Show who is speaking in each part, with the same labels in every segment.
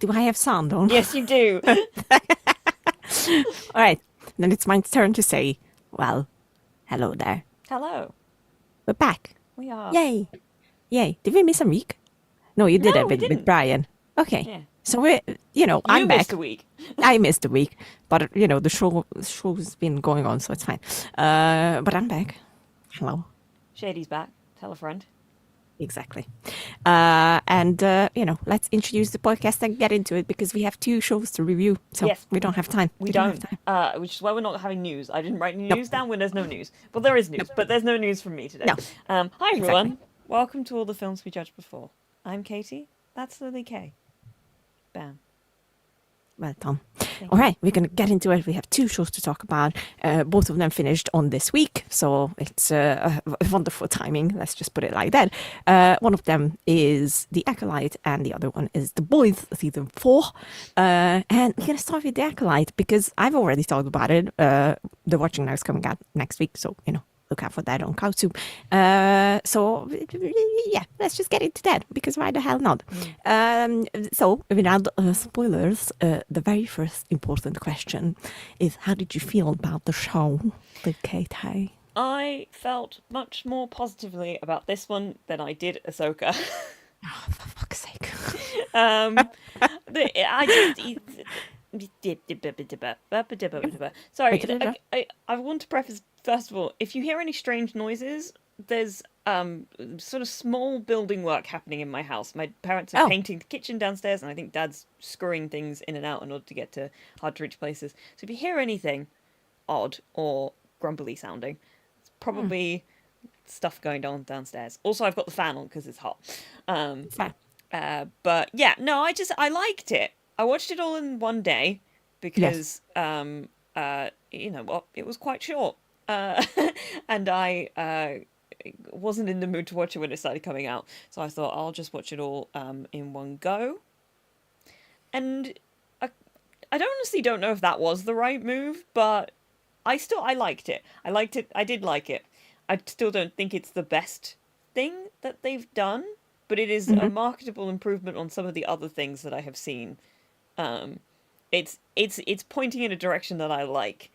Speaker 1: Do I have sound on?
Speaker 2: Yes, you do.
Speaker 1: All right. Then it's my turn to say, well, hello there.
Speaker 2: Hello.
Speaker 1: We're back.
Speaker 2: We are.
Speaker 1: Yay. Yay. Did we miss a week? No, you
Speaker 2: No,
Speaker 1: didn't
Speaker 2: we
Speaker 1: with
Speaker 2: didn't.
Speaker 1: Brian. Okay.
Speaker 2: Yeah.
Speaker 1: So we're,
Speaker 2: You
Speaker 1: I'm back.
Speaker 2: missed a week.
Speaker 1: I missed a week, but the show's been going on, so it's fine. But I'm back. Hello.
Speaker 2: Shady's back. Tell a friend.
Speaker 1: Exactly. Let's introduce the podcast and get into it because we have 2 shows to review, so
Speaker 2: Yes.
Speaker 1: we don't have time.
Speaker 2: We
Speaker 1: don't
Speaker 2: don't.
Speaker 1: have time.
Speaker 2: Which is why we're not having news. I didn't write any
Speaker 1: Nope.
Speaker 2: news down when there's no news. Well, there is news, but there's no news from me today.
Speaker 1: No.
Speaker 2: Hi, everyone.
Speaker 1: Exactly.
Speaker 2: Welcome to All the Films We Judged Before. I'm Katie. That's Lily Kay. Bam.
Speaker 1: Well done.
Speaker 2: Thank
Speaker 1: All
Speaker 2: you.
Speaker 1: right, we're going to get into it. We have 2 shows to talk about. Both of them finished on this week, so it's a wonderful timing. Let's just put it like that. One of them is The Acolyte, and the other one is The Boys Season 4. And we're going to start with The Acolyte because I've already talked about it. The Watching Now is coming out next week, so, look out for that on CowTube. Let's just get into that because why the hell not? So, without spoilers, the very first important question is how did you feel about the show, Katie?
Speaker 2: I felt much more positively about this one than I did Ahsoka.
Speaker 1: Oh, for fuck's sake.
Speaker 2: Sorry, I want to preface first of all, if you hear any strange noises, there's sort of small building work happening in my house. My parents are painting the kitchen downstairs, and I think Dad's screwing things in and out in order to get to hard to reach places. So if you hear anything odd or grumbly sounding, it's probably stuff going on downstairs. Also, I've got the fan on because it's hot. But yeah, no, I liked it. I watched it all in one day because it was quite short. And I wasn't in the mood to watch it when it started coming out, so I thought I'll just watch it all in one go. And I honestly don't know if that was the right move, but I liked it. I did like it. I still don't think it's the best thing that they've done, but it is a marketable improvement on some of the other things that I have seen. It's pointing in a direction that I like.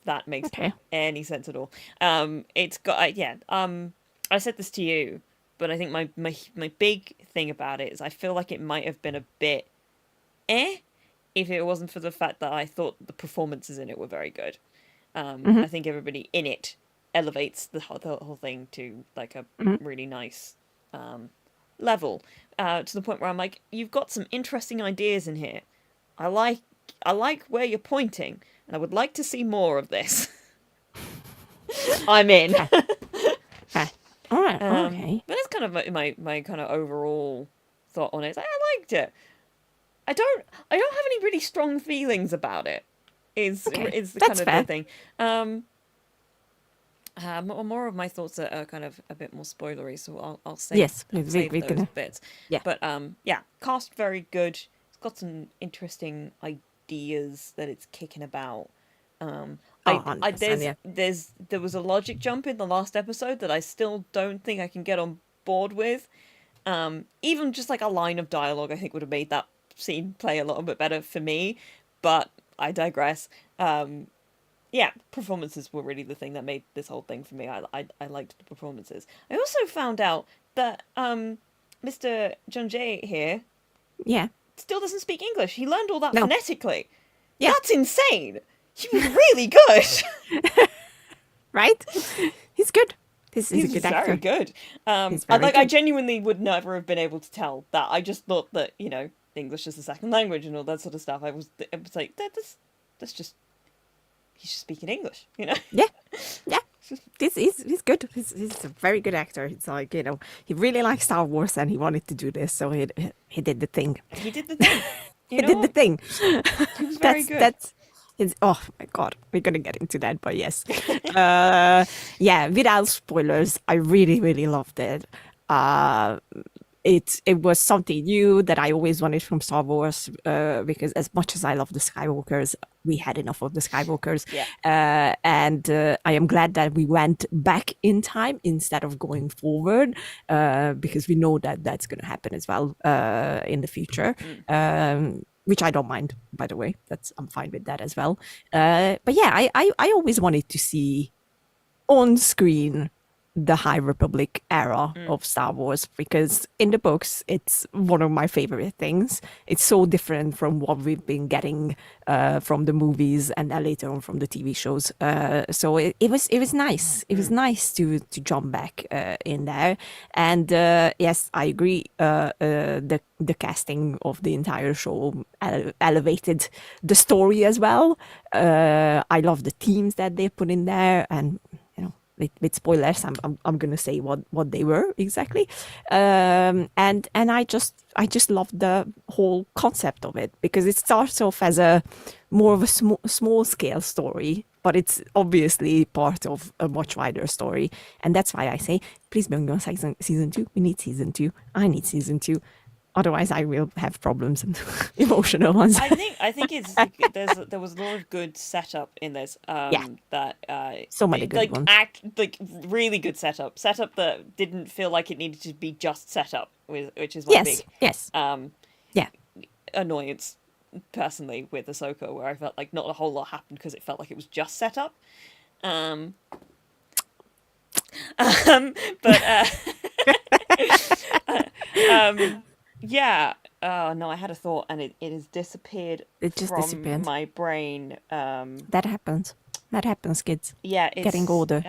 Speaker 2: That makes any sense at all. It's got I said this to you, but I think my big thing about it is I feel like it might have been a bit if it wasn't for the fact that I thought the performances in it were very good. I think everybody in it elevates the whole thing to like a really nice level, to the point where I'm like, you've got some interesting ideas in here. I like where you're pointing, and I would like to see more of this. I'm in.
Speaker 1: All right, okay.
Speaker 2: But that's kind of my kind of overall thought on it. I liked it. I don't have any really strong feelings about it. Is the kind of the thing. More of my thoughts are kind of a bit more spoilery, so I'll save those bits.
Speaker 1: Yeah.
Speaker 2: But cast very good. It's got some interesting ideas that it's kicking about. There was a logic jump in the last episode that I still don't think I can get on board with. Even just like a line of dialogue, I think would have made that scene play a little bit better for me. But I digress. Performances were really the thing that made this whole thing for me. I liked the performances. I also found out that Mr. John Jay here still doesn't speak English. He learned all that phonetically. Yeah. That's insane. He was really good.
Speaker 1: Right? He's good. He's a good actor.
Speaker 2: Very good. I genuinely would never have been able to tell that. I just thought that, English is a second language and all that sort of stuff. It was like, that's just, he's just speaking English,
Speaker 1: Yeah. He's good. He's a very good actor. It's like, he really likes Star Wars and he wanted to do this, so he did the thing.
Speaker 2: He did the thing.
Speaker 1: He did the thing.
Speaker 2: He was very good.
Speaker 1: Oh my god, we're gonna get into that, but yes. Without spoilers, I really, really loved it. it was something new that I always wanted from Star Wars, because as much as I love the Skywalkers, we had enough of the Skywalkers.
Speaker 2: Yeah.
Speaker 1: And I am glad that we went back in time instead of going forward, because we know that that's going to happen as well in the future. Which I don't mind, by the way. I'm fine with that as well. But yeah, I always wanted to see on screen the High Republic era of Star Wars, because in the books it's one of my favorite things. It's so different from what we've been getting from the movies and then later on from the TV shows. So it was nice. It was nice to jump back in there. And yes, I agree. The casting of the entire show elevated the story as well. I love the themes that they put in there, and with spoilers, I'm gonna say what they were exactly, and I just love the whole concept of it, because it starts off as a more of a small scale story, but it's obviously part of a much wider story, and that's why I say, please bring on season 2. We need season 2. I need season 2. Otherwise, I will have problems and emotional ones.
Speaker 2: I think it's there was a lot of good setup in this. That
Speaker 1: so many good ones.
Speaker 2: Really good setup that didn't feel like it needed to be just setup, which is my big annoyance personally with Ahsoka, where I felt like not a whole lot happened because it felt like it was just setup. Yeah. Oh no, I had a thought and it has disappeared.
Speaker 1: It just disappeared.
Speaker 2: My brain.
Speaker 1: That happens. That happens, kids.
Speaker 2: Yeah, it's
Speaker 1: getting older.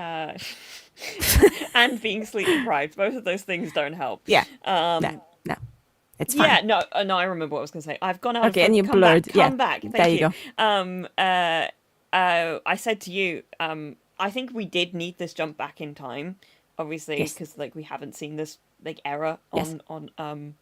Speaker 2: And being sleep deprived. Both of those things don't help.
Speaker 1: Yeah. No. It's fine.
Speaker 2: Yeah, no, I remember what I was going to say. I've gone out.
Speaker 1: Okay, and you blurred.
Speaker 2: Come back.
Speaker 1: Thank you.
Speaker 2: There you go. I said to you, I think we did need this jump back in time, obviously, because like we haven't seen this like era on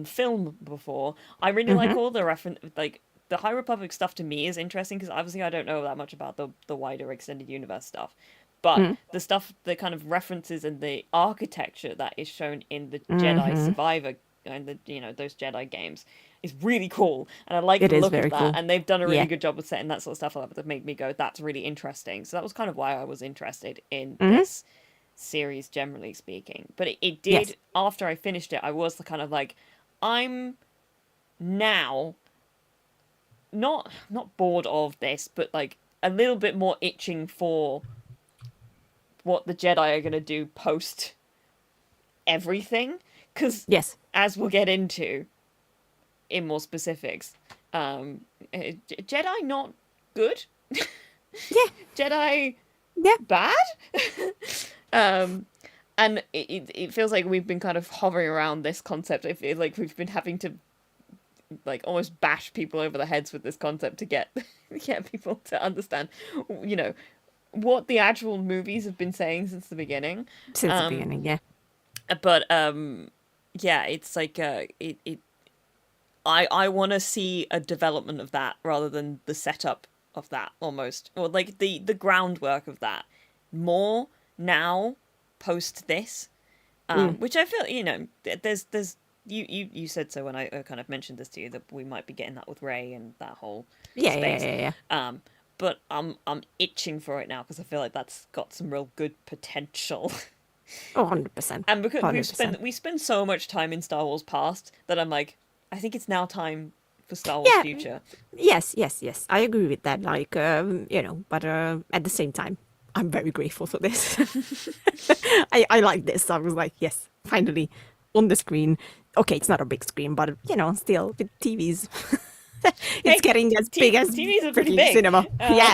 Speaker 2: film before. I really like all the reference, like the High Republic stuff to me is interesting because obviously I don't know that much about the wider extended universe stuff, but the stuff, the kind of references and the architecture that is shown in the Jedi Survivor and the those Jedi games is really cool, and I like the look of that. Cool. And they've done a really good job of setting that sort of stuff up that made me go, that's really interesting. So that was kind of why I was interested in this series, generally speaking. But it did, after I finished it, I was kind of like, I'm now not bored of this, but like a little bit more itching for what the Jedi are going to do post everything, because as we'll get into in more specifics, Jedi not good. Jedi bad. And it feels like we've been kind of hovering around this concept. I feel like we've been having to like almost bash people over the heads with this concept to get people to understand, what the actual movies have been saying since the beginning.
Speaker 1: Since the beginning, yeah.
Speaker 2: But it's like I want to see a development of that rather than the setup of that, almost, or like the groundwork of that more now post this, which I feel there's you said so when I kind of mentioned this to you, that we might be getting that with Rey and that whole space.
Speaker 1: Yeah.
Speaker 2: But I'm itching for it now because I feel like that's got some real good potential.
Speaker 1: 100%.
Speaker 2: And because we spend so much time in Star Wars past that I'm like, I think it's now time for Star Wars future.
Speaker 1: Yes. I agree with that. Like, but at the same time, I'm very grateful for this. I like this. I was like, yes, finally on the screen. Okay, it's not a big screen, but still with TVs. It's getting as big as
Speaker 2: TVs are pretty big.
Speaker 1: Cinema.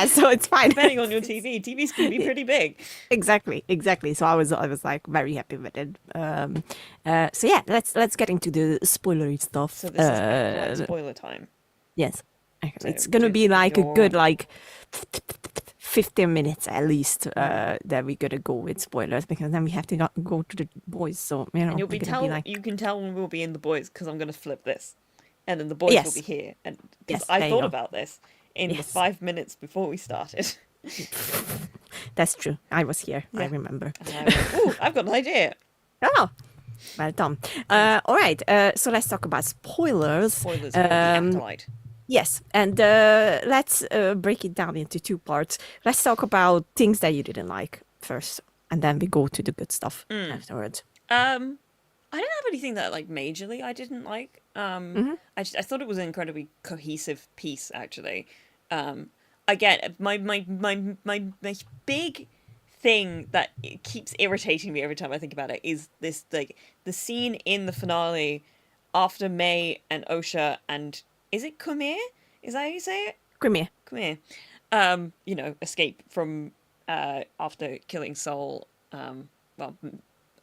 Speaker 1: So it's fine.
Speaker 2: Depending on your TV, TVs can be pretty big.
Speaker 1: Exactly. So I was like very happy with it. So yeah, let's get into the spoilery stuff.
Speaker 2: So this is spoiler time.
Speaker 1: Yes, so it's gonna be like a good 15 minutes at least that we're gonna go with spoilers, because then we have to go to the boys. So
Speaker 2: and you can tell when we'll be in the boys because I'm gonna flip this. And then the boys will be here. And because I thought about this in the 5 minutes before we started.
Speaker 1: That's true. I was here. I remember.
Speaker 2: And I went, ooh, I've got an idea.
Speaker 1: Oh, Well done. All right. So let's talk about spoilers.
Speaker 2: Spoilers for the Acolyte.
Speaker 1: Yes, and let's break it down into two parts. Let's talk about things that you didn't like first, and then we go to the good stuff afterwards.
Speaker 2: I don't have anything that like majorly I didn't like. I thought it was an incredibly cohesive piece actually. Again, my big thing that it keeps irritating me every time I think about it is this like the scene in the finale after May and Osha and is it Kumir? Is that how you say it?
Speaker 1: Kumir.
Speaker 2: Kumir. Escape from after killing Soul.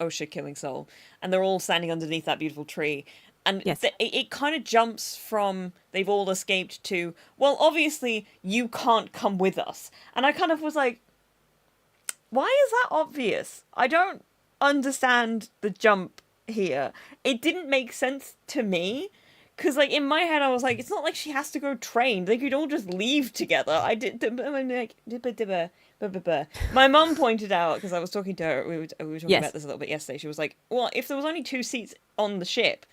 Speaker 2: Osha killing Soul, and they're all standing underneath that beautiful tree. And
Speaker 1: yes.
Speaker 2: it kind of jumps from they've all escaped to, well, obviously you can't come with us. And I kind of was like, why is that obvious? I don't understand the jump here. It didn't make sense to me. Because, like, in my head, I was like, it's not like she has to go train. They could all just leave together. My mum pointed out, because I was talking to her, we were talking about this a little bit yesterday. She was like, well, if there was only 2 seats on the ship,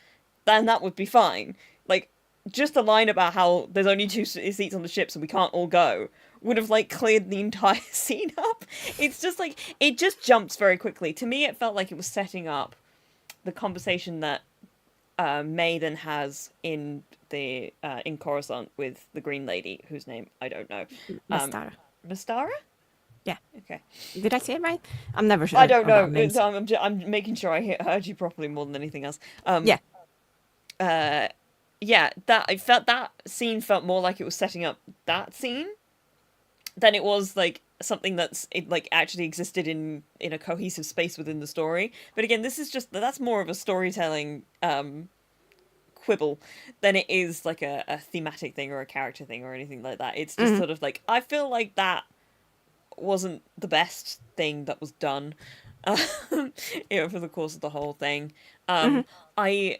Speaker 2: then that would be fine. Like, just a line about how there's only 2 seats on the ship, so we can't all go, would have, like, cleared the entire scene up. It's just, like, it just jumps very quickly. To me, it felt like it was setting up the conversation that May then has in Coruscant with the Green Lady, whose name I don't know.
Speaker 1: Mastara.
Speaker 2: Mastara?
Speaker 1: Yeah.
Speaker 2: Okay.
Speaker 1: Did I say it right? I'm never sure.
Speaker 2: I don't know. I'm making sure I heard you properly more than anything else. That I felt that scene felt more like it was setting up that scene than it was like something that's actually existed in a cohesive space within the story. But again, that's more of a storytelling quibble than it is like a thematic thing or a character thing or anything like that. It's just sort of like, I feel like that wasn't the best thing that was done for the course of the whole thing. I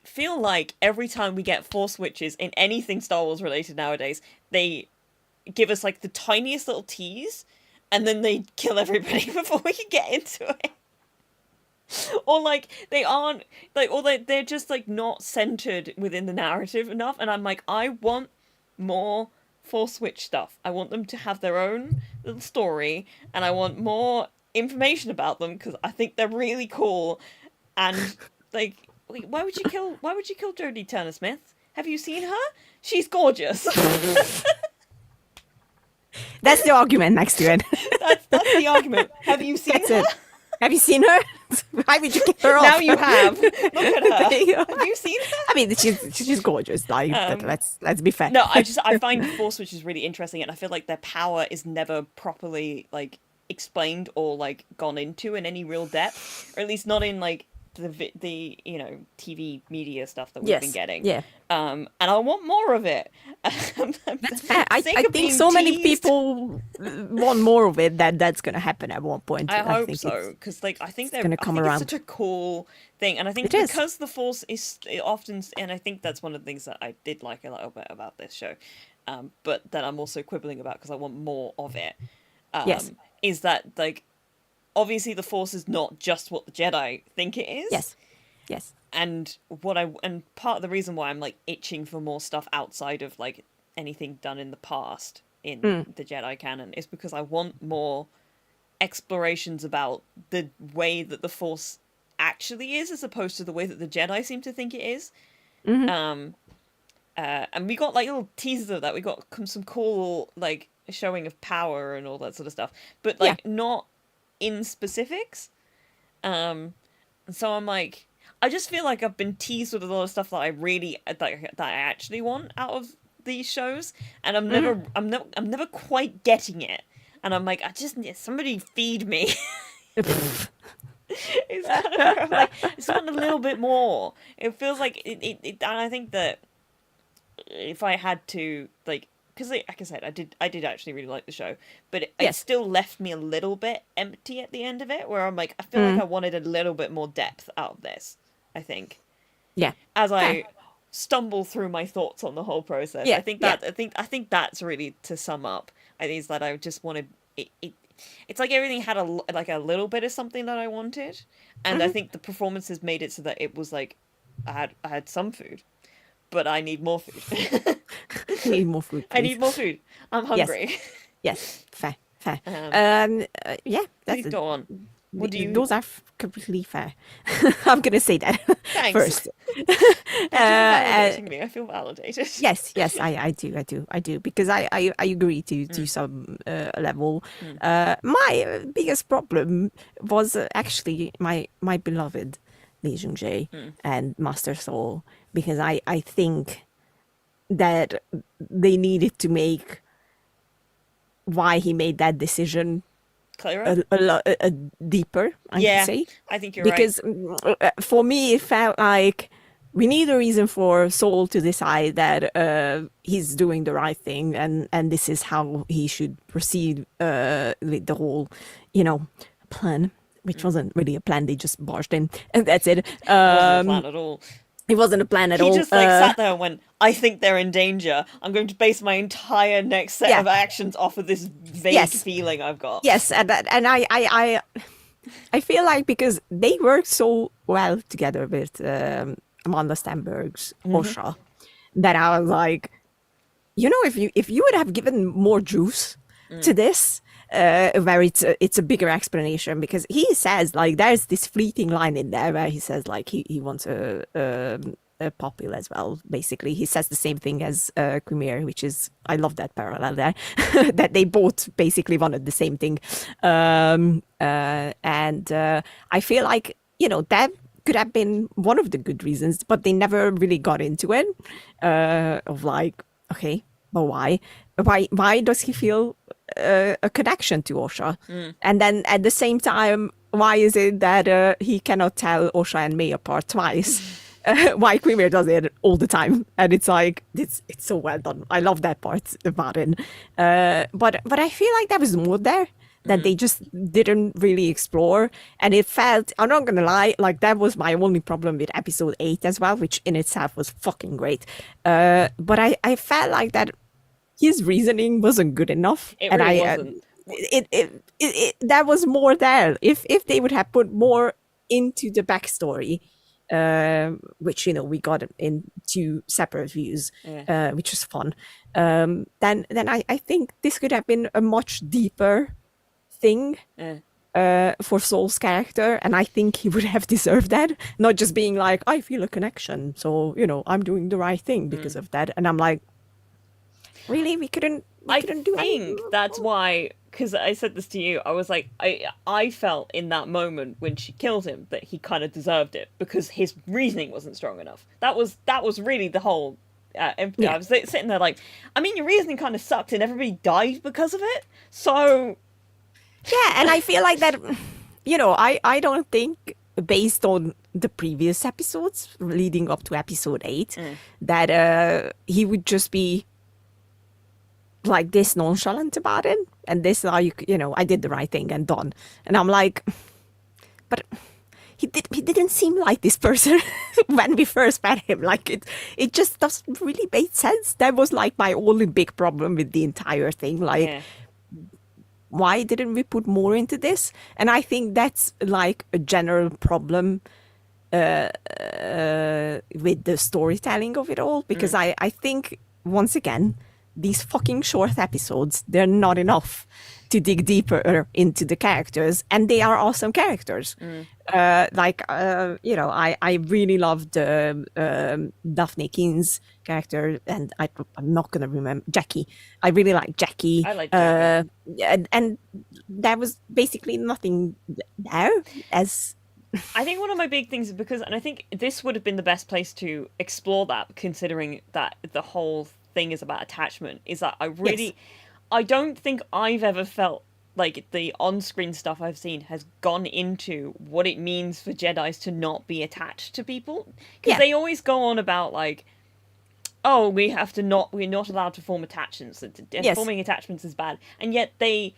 Speaker 2: feel like every time we get Force Witches in anything Star Wars related nowadays, they give us like the tiniest little tease and then they kill everybody before we can get into it. Or like they aren't like, or they're just like not centered within the narrative enough, and I'm like, I want more Force Witch stuff. I want them to have their own little story, and I want more information about them because I think they're really cool. And like, why would you kill Jodie Turner-Smith? Have you seen her? She's gorgeous.
Speaker 1: That's the argument next to it.
Speaker 2: That's the argument. Have you seen her?
Speaker 1: Have you seen her? Why would you kill her off?
Speaker 2: Now you have. Look at her. Have you seen her?
Speaker 1: I mean, she's gorgeous. Like, let's be fair.
Speaker 2: No, I find Force Witches really interesting, and I feel like their power is never properly like explained or like gone into in any real depth, or at least not in like the TV media stuff that we've been getting.
Speaker 1: Yeah.
Speaker 2: And I want more of it.
Speaker 1: That's fair. I think so many people want more of it that that's going to happen at one point.
Speaker 2: I hope so, because like I think it's such a cool thing, and I think because the Force is often, and I think that's one of the things that I did like a little bit about this show, but that I'm also quibbling about because I want more of it. Is that like, obviously the Force is not just what the Jedi think it is.
Speaker 1: Yes.
Speaker 2: And part of the reason why I'm like itching for more stuff outside of like anything done in the past in the Jedi canon is because I want more explorations about the way that the Force actually is, as opposed to the way that the Jedi seem to think it is. And we got like little teasers of that. We got some cool like showing of power and all that sort of stuff, but like not in specifics. So I'm like, I just feel like I've been teased with a lot of stuff that I really that I actually want out of these shows, and I'm never quite getting it. And I'm like, I just need somebody feed me. It's kind of like, I just want a little bit more. It feels like it and I think that if I had to like, because like I said, I did actually really like the show, but it still left me a little bit empty at the end of it, where I'm like, I feel like I wanted a little bit more depth out of this. I think, as I stumble through my thoughts on the whole process, I think that's really, to sum up, I think, is that I just wanted it. it's like everything had like a little bit of something that I wanted, and I think the performances made it so that it was like I had some food, but I need more food.
Speaker 1: I need more food,
Speaker 2: I
Speaker 1: please.
Speaker 2: need more food. I'm hungry.
Speaker 1: Yes, fair, fair. Yeah,
Speaker 2: Please go on. What do you?
Speaker 1: Those are completely fair. I'm gonna say that
Speaker 2: Thanks.
Speaker 1: first.
Speaker 2: Validating me. I feel validated.
Speaker 1: Yes, I do, because I agree to some level. My biggest problem was actually my beloved Lee Jung-jae and Master Soul, because I think that they needed to make why he made that decision
Speaker 2: Clearer?
Speaker 1: a deeper, I could say.
Speaker 2: I think you're
Speaker 1: because for me it felt like we need a reason for Saul to decide that he's doing the right thing, and this is how he should proceed with the whole, plan, which wasn't really a plan. They just barged in, and that's it.
Speaker 2: It wasn't a plan at all.
Speaker 1: It wasn't a plan at all.
Speaker 2: He just sat there and went, I think they're in danger. I'm going to base my entire next set of actions off of this vague feeling I've got.
Speaker 1: Yes, and I feel like because they worked so well together with Amanda Stenberg's Osha, that I was like, if you would have given more juice to this, where it's a bigger explanation, because he says, like, there's this fleeting line in there where he says, like, he wants a popul as well. Basically, he says the same thing as Quimir, which is, I love that parallel there, that they both basically wanted the same thing, and I feel like that could have been one of the good reasons, but they never really got into it. Of like, okay, but why does he feel a connection to Osha? And then at the same time, why is it that he cannot tell Osha and May apart twice? Why Quimir does it all the time, and it's like it's so well done. I love that part about it. But I feel like there was more there that they just didn't really explore, and it felt, I'm not gonna lie, like that was my only problem with episode 8 as well, which in itself was fucking great. But I felt like that his reasoning wasn't good enough.
Speaker 2: It really wasn't.
Speaker 1: There was more there. If they would have put more into the backstory, which we got in 2 separate views, which was fun. Then I think this could have been a much deeper thing for Saul's character, and I think he would have deserved that, not just being like, I feel a connection, so I'm doing the right thing because of that. And I'm like, really, we couldn't do anything?
Speaker 2: I think that's why, because I said this to you, I was like, I felt in that moment when she killed him that he kind of deserved it because his reasoning wasn't strong enough. That was really the whole empathy. I was sitting there like, I mean, your reasoning kind of sucked and everybody died because of it, so...
Speaker 1: Yeah, and I feel like that, I don't think, based on the previous episodes leading up to episode 8, that he would just be like this nonchalant about it, and this, I did the right thing and done. And I'm like, but he didn't seem like this person when we first met him. Like it just doesn't really make sense. That was like my only big problem with the entire thing. Like, why didn't we put more into this? And I think that's like a general problem with the storytelling of it all, because I think, once again, these fucking short episodes, they're not enough to dig deeper into the characters, and they are awesome characters. I really loved Daphne Keen's character, and I'm not gonna remember Jackie. I really like Jackie.
Speaker 2: I like Jackie.
Speaker 1: And there was basically nothing there as...
Speaker 2: I think one of my big things is because, and I think this would have been the best place to explore that, considering that the whole thing is about attachment, is that I don't think I've ever felt like the on-screen stuff I've seen has gone into what it means for Jedis to not be attached to people, because they always go on about like, oh, we're not allowed to form attachments, forming attachments is bad, and yet they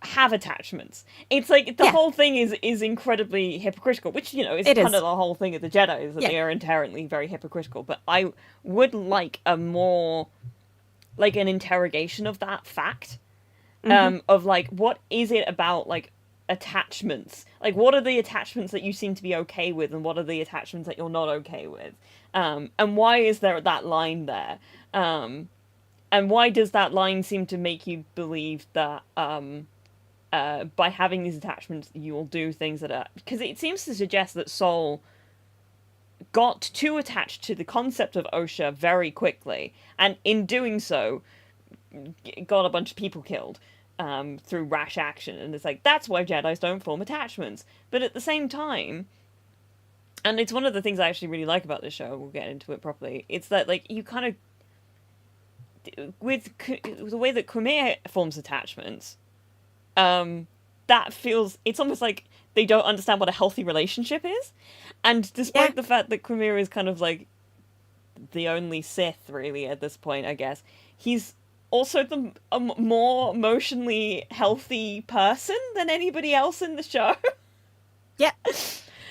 Speaker 2: have attachments. It's like the whole thing is incredibly hypocritical, which is kind of the whole thing of the Jedi, is that they are inherently very hypocritical. But I would like a more like an interrogation of that fact, of like, what is it about like attachments? Like, what are the attachments that you seem to be okay with, and what are the attachments that you're not okay with? And why is there that line there? And why does that line seem to make you believe that by having these attachments you will do things that are... Because it seems to suggest that Soul got too attached to the concept of OSHA very quickly, and in doing so got a bunch of people killed through rash action. And it's like, that's why Jedis don't form attachments. But at the same time, and it's one of the things I actually really like about this show, we'll get into it properly, it's that like you kind of, with the way that Quimera forms attachments, that feels, it's almost like they don't understand what a healthy relationship is. And despite the fact that Quimera is kind of like the only Sith really at this point, I guess, he's also the more emotionally healthy person than anybody else in the show.
Speaker 1: Yeah,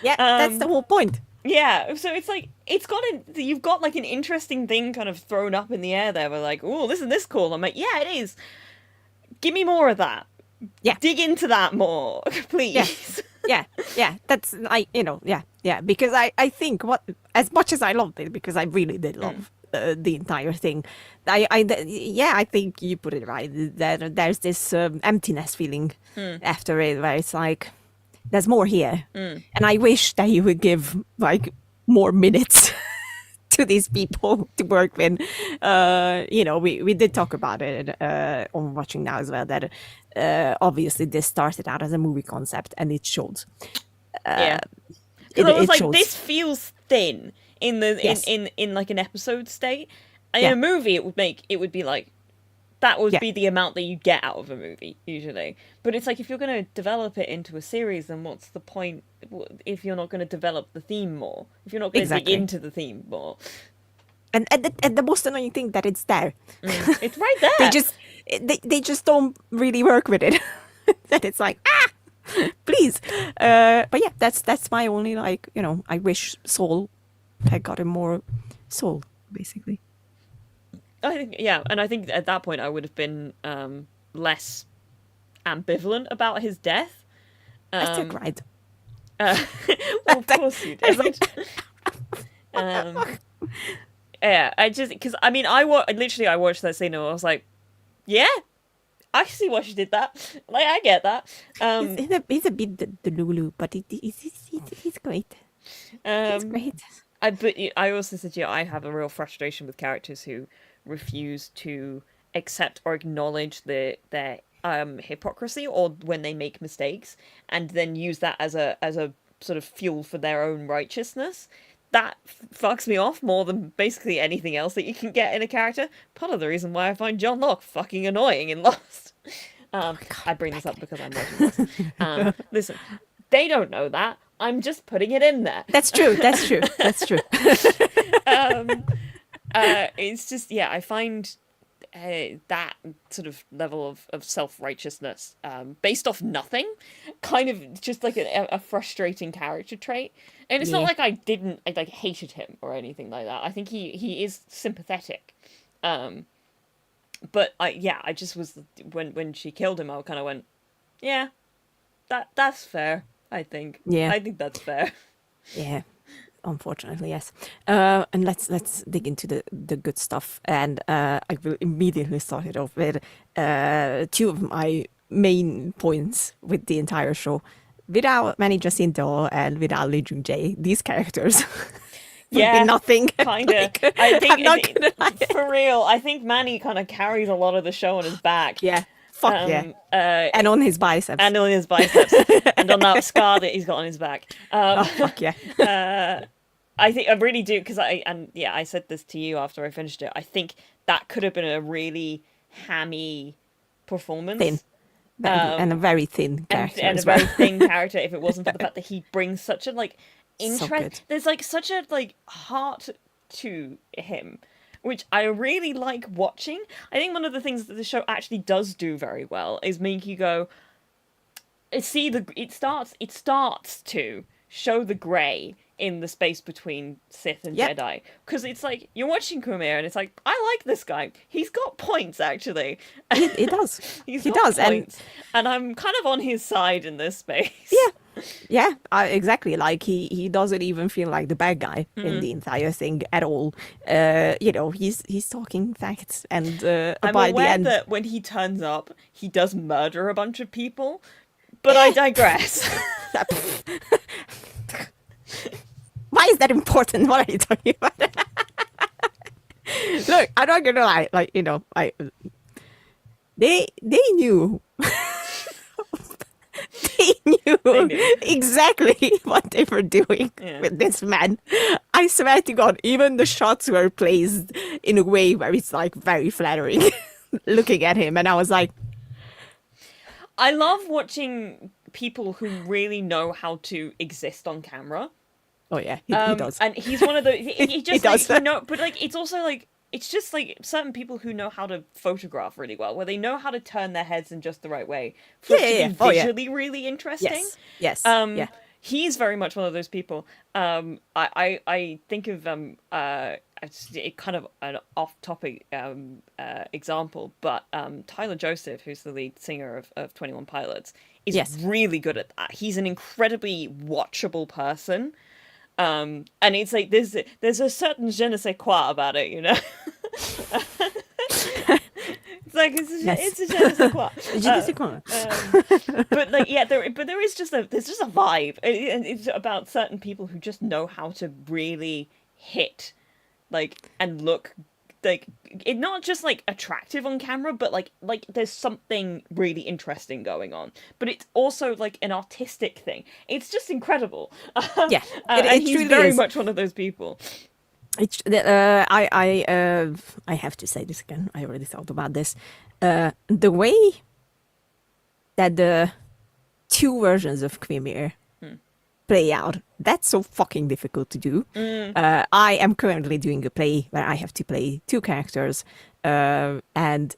Speaker 1: that's the whole point.
Speaker 2: Yeah, so it's like, you've got like an interesting thing kind of thrown up in the air there. We're like, oh, isn't this cool? I'm like, yeah, it is. Give me more of that.
Speaker 1: Yeah.
Speaker 2: Dig into that more, please.
Speaker 1: Yeah. That's like, because I think as much as I loved it, because I really did love the entire thing, I think you put it right. There's this emptiness feeling after it, where it's like, there's more here. And I wish that you would give like more minutes to these people to work with. We did talk about it on Watching Now as well, that obviously this started out as a movie concept, and it showed.
Speaker 2: I was like,
Speaker 1: shows.
Speaker 2: this feels thin in the in like an episode state. In a movie, it would be like, that would be the amount that you get out of a movie usually. But it's like, if you're going to develop it into a series, then what's the point if you're not going to develop the theme more? If you're not going to dig into the theme more?
Speaker 1: And the most annoying thing, that it's there.
Speaker 2: It's right there.
Speaker 1: they just don't really work with it. That it's like, please. But yeah, that's my only, like, I wish Soul had gotten more soul, basically.
Speaker 2: I think, and I think at that point I would have been less ambivalent about his death.
Speaker 1: I still cried.
Speaker 2: Well, of course you did. I just, because I mean, I watched that scene and I was like, yeah, I see why she did that. Like, I get that.
Speaker 1: He's a bit the Lulu, but he's great. He's great.
Speaker 2: But I also said, I have a real frustration with characters who refuse to accept or acknowledge their hypocrisy, or when they make mistakes, and then use that as a sort of fuel for their own righteousness. That fucks me off more than basically anything else that you can get in a character. Part of the reason why I find John Locke fucking annoying in Lost. I bring this up because I'm watching Lost. Listen, they don't know that. I'm just putting it in there.
Speaker 1: That's true.
Speaker 2: It's just, I find that sort of level of self-righteousness based off nothing, kind of just like a frustrating character trait. And it's not like I hated him or anything like that. I think he is sympathetic. But I just was, when she killed him, I kind of went, yeah, that's fair, I think.
Speaker 1: Yeah.
Speaker 2: I think that's fair.
Speaker 1: Yeah. Unfortunately, yes. And let's dig into the good stuff. And I will immediately start it off with two of my main points with the entire show. Without Manny Jacinto and without Lee Jung Jae, these characters would be nothing.
Speaker 2: Kind of. I think, for real, I think Manny kind of carries a lot of the show on his back.
Speaker 1: Yeah. Fuck and on his biceps. And on
Speaker 2: and on that scar that he's got on his back.
Speaker 1: Fuck yeah.
Speaker 2: I think I really do, because I said this to you after I finished it. I think that could have been a really hammy performance.
Speaker 1: Thin. And a very thin character.
Speaker 2: And a very thin character, if it wasn't for the fact that he brings such a interest. So there's such a heart to him, which I really like watching. I think one of the things that the show actually does do very well is make you go, it starts to show the grey in the space between Sith and
Speaker 1: Yep.
Speaker 2: Jedi. Because it's like, you're watching Quimir and it's like, I like this guy. He's got points, actually.
Speaker 1: He does.
Speaker 2: He's
Speaker 1: He
Speaker 2: got
Speaker 1: does.
Speaker 2: points. And I'm kind of on his side in this space.
Speaker 1: Yeah, exactly. Like he doesn't even feel like the bad guy in the entire thing at all. You know, he's talking facts, and
Speaker 2: I'm
Speaker 1: by the
Speaker 2: aware
Speaker 1: end,
Speaker 2: that when he turns up, he does murder a bunch of people. But I digress.
Speaker 1: why is that important? What are you talking about? Look, I'm not gonna lie. Like, you know, they knew. They knew exactly what they were doing with this man. I swear to God, even the shots were placed in a way where it's like very flattering looking at him. And I was like,
Speaker 2: I love watching people who really know how to exist on camera.
Speaker 1: oh yeah, he does.
Speaker 2: And he's one of the. He just
Speaker 1: He does.
Speaker 2: like, but like it's also like it's just like certain people who know how to photograph really well, where they know how to turn their heads in just the right way for it to be visually really interesting.
Speaker 1: Yes. Yeah.
Speaker 2: He's very much one of those people. I think of it's kind of an off-topic example, but Tyler Joseph, who's the lead singer of 21 Pilots, is really good at that. He's an incredibly watchable person. And it's like there's a certain je ne sais quoi about it, you know. It's like it's a je ne sais quoi.
Speaker 1: Je ne sais quoi.
Speaker 2: But like there is just there's a vibe, and it's about certain people who just know how to really hit, like, and look like it not just like attractive on camera, but like there's something really interesting going on, but it's also like an artistic thing. It's just incredible.
Speaker 1: Yeah,
Speaker 2: and he's
Speaker 1: really
Speaker 2: very
Speaker 1: is.
Speaker 2: much one of those people.
Speaker 1: It's I have to say this again. I already thought about this. The way that the two versions of Quimir play out, that's so fucking difficult to do. I am currently doing a play where I have to play two characters, and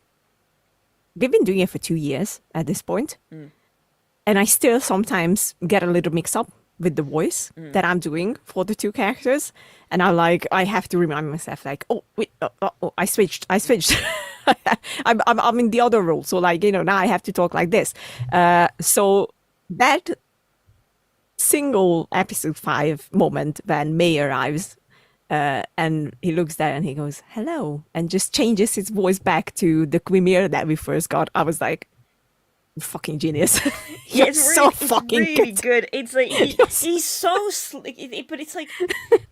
Speaker 1: we've been doing it for 2 years at this point, and I still sometimes get a little mix up with the voice that I'm doing for the two characters, and I have to remind myself, like, oh wait, I switched. I'm in the other role, so like, you know, now I have to talk like this. So that single episode 5 moment when May arrives, and he looks there and he goes, hello, and just changes his voice back to the Quimir that we first got. I was like, fucking genius.
Speaker 2: Yeah,
Speaker 1: You're so fucking
Speaker 2: really
Speaker 1: good.
Speaker 2: good. It's like he's so but it's like